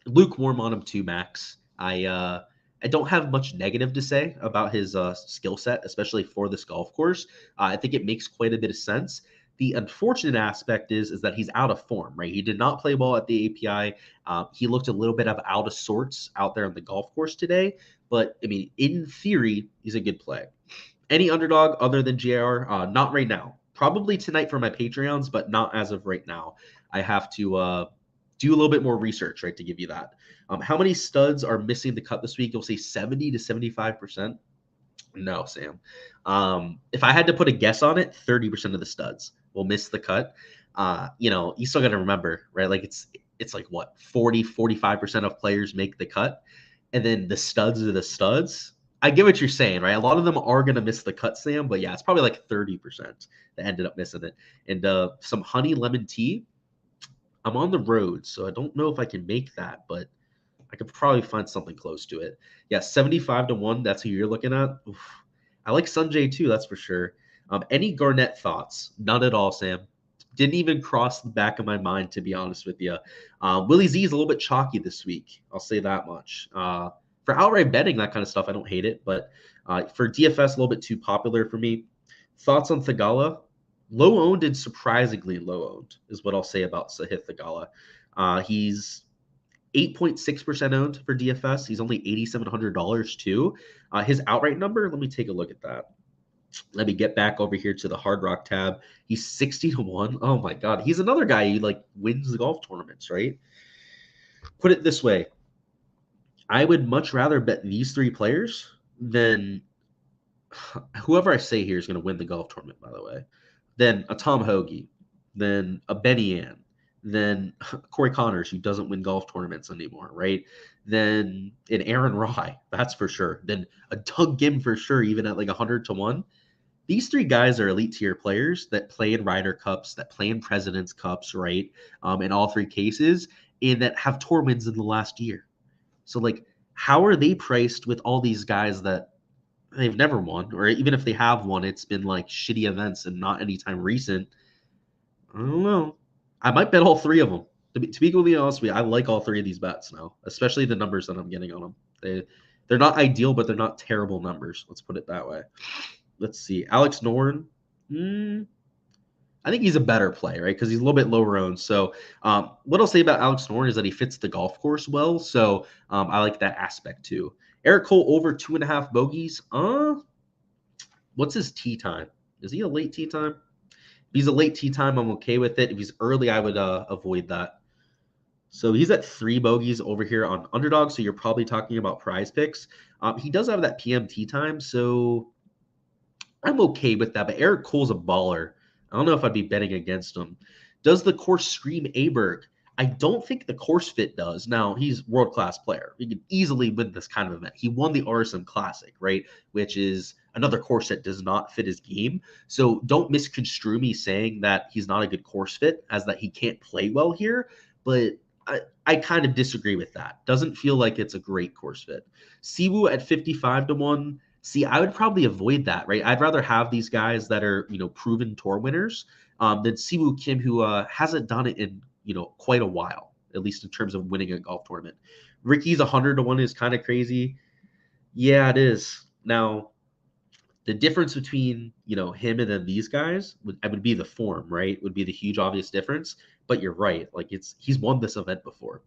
Lukewarm on him too, Max. I don't have much negative to say about his skill set, especially for this golf course. I think it makes quite a bit of sense. The unfortunate aspect is that he's out of form, right? He did not play well at the API. He looked a little bit of out of sorts out there on the golf course today. But, I mean, in theory, he's a good play. Any underdog other than JR? Not right now. Probably tonight for my Patreons, but not as of right now. I have to do a little bit more research, right, to give you that. How many studs are missing the cut this week? You'll say 70 to 75%. No, Sam. If I had to put a guess on it, 30% of the studs will miss the cut. You still got to remember, right? Like it's like what, 45% of players make the cut. And then the studs are the studs. I get what you're saying, right? A lot of them are going to miss the cut, Sam, but yeah, it's probably like 30% that ended up missing it. And some honey lemon tea. I'm on the road, so I don't know if I can make that, but I could probably find something close to it. Yeah, 75 to 1. That's who you're looking at. Oof. I like Sanjay too, that's for sure. Any Garnett thoughts? None at all, Sam. Didn't even cross the back of my mind, to be honest with you. Willie Z is a little bit chalky this week. I'll say that much. For outright betting, that kind of stuff, I don't hate it. But for DFS, a little bit too popular for me. Thoughts on Thagala? Low owned and surprisingly low owned is what I'll say about Sahith Thagala. He's 8.6% owned for DFS. He's only $8,700 too. His outright number, let me take a look at that. Let me get back over here to the Hard Rock tab. He's 60-1. Oh my God. He's another guy who like wins the golf tournaments, right? Put it this way. I would much rather bet these three players than whoever I say here is going to win the golf tournament, by the way, than a Tom Hoagie, than a Benny Ann, than Corey Connors, who doesn't win golf tournaments anymore, right? Then an Aaron Rye, that's for sure. Then a Doug Gim for sure, even at like 100-1. These three guys are elite tier players that play in Ryder Cups, that play in President's Cups, right? In all three cases, and that have tour wins in the last year. So, like, how are they priced with all these guys that they've never won, or even if they have won, it's been like shitty events and not anytime recent? I don't know. I might bet all three of them. To be completely honest with you, I like all three of these bets now, especially the numbers that I'm getting on them. They're not ideal, but they're not terrible numbers. Let's put it that way. Let's see. Alex Noren. I think he's a better play, right? Because he's a little bit lower owned. So what I'll say about Alex Noren is that he fits the golf course well. So I like that aspect too. Eric Cole over 2.5 bogeys. What's his tee time? Is he a late tee time? If he's a late tee time, I'm okay with it. If he's early, I would avoid that. So he's at 3 bogeys over here on Underdog. So you're probably talking about Prize Picks. He does have that PM tee time, so I'm okay with that. But Eric Cole's a baller. I don't know if I'd be betting against him. Does the course scream Aberg? I don't think the course fit does. Now, he's world-class player. He can easily win this kind of event. He won the RSM Classic, right? Which is another course that does not fit his game. So don't misconstrue me saying that he's not a good course fit as that he can't play well here. But I kind of disagree with that. Doesn't feel like it's a great course fit. Siwoo at 55-1. See, I would probably avoid that, right? I'd rather have these guys that are, proven tour winners than Siwoo Kim, who hasn't done it in, quite a while, at least in terms of winning a golf tournament. Ricky's 100-1 is kind of crazy. Yeah, it is. Now, the difference between, him and then these guys would be the form, right? Would be the huge obvious difference. But you're right. Like he's won this event before.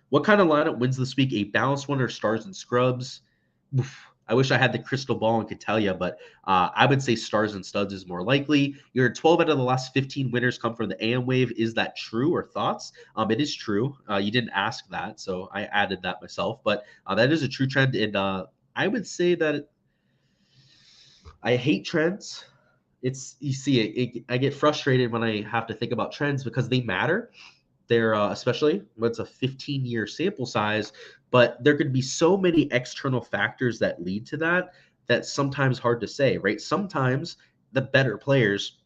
What kind of lineup wins this week? A balanced one or stars and scrubs? Oof. I wish I had the crystal ball and could tell you, but I would say stars and studs is more likely. Your 12 out of the last 15 winners come from the AM wave. Is that true or thoughts? It is true. You didn't ask that, so I added that myself, but that is a true trend. And I would say that I hate trends. I get frustrated when I have to think about trends because they matter. They're especially when it's a 15-year sample size, but there could be so many external factors that lead to that that's sometimes hard to say, right? Sometimes the better players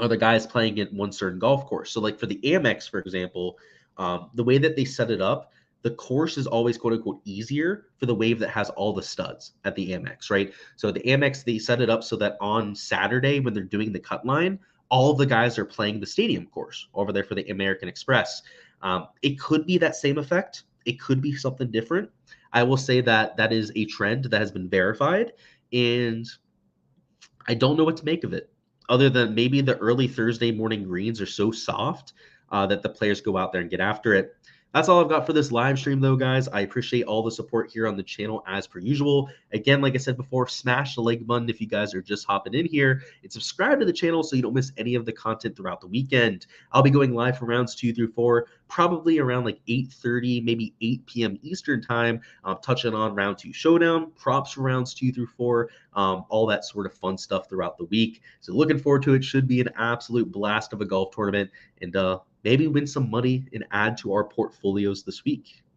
are the guys playing at one certain golf course. So like for the Amex, for example, the way that they set it up, the course is always quote unquote easier for the wave that has all the studs at the Amex, right? So the Amex, they set it up so that on Saturday when they're doing the cut line, all of the guys are playing the stadium course over there for the American Express. It could be that same effect. It could be something different. I will say that that is a trend that has been verified, and I don't know what to make of it other than maybe the early Thursday morning greens are so soft that the players go out there and get after it. That's all I've got for this live stream, though, guys. I appreciate all the support here on the channel as per usual. Again, like I said before, smash the like button if you guys are just hopping in here and subscribe to the channel so you don't miss any of the content throughout the weekend. I'll be going live for rounds 2 through 4, probably around like 8:30, maybe 8 p.m. Eastern time, touching on round 2 showdown, props for rounds 2 through 4, all that sort of fun stuff throughout the week. So looking forward to it. Should be an absolute blast of a golf tournament, and maybe win some money and add to our portfolios this week.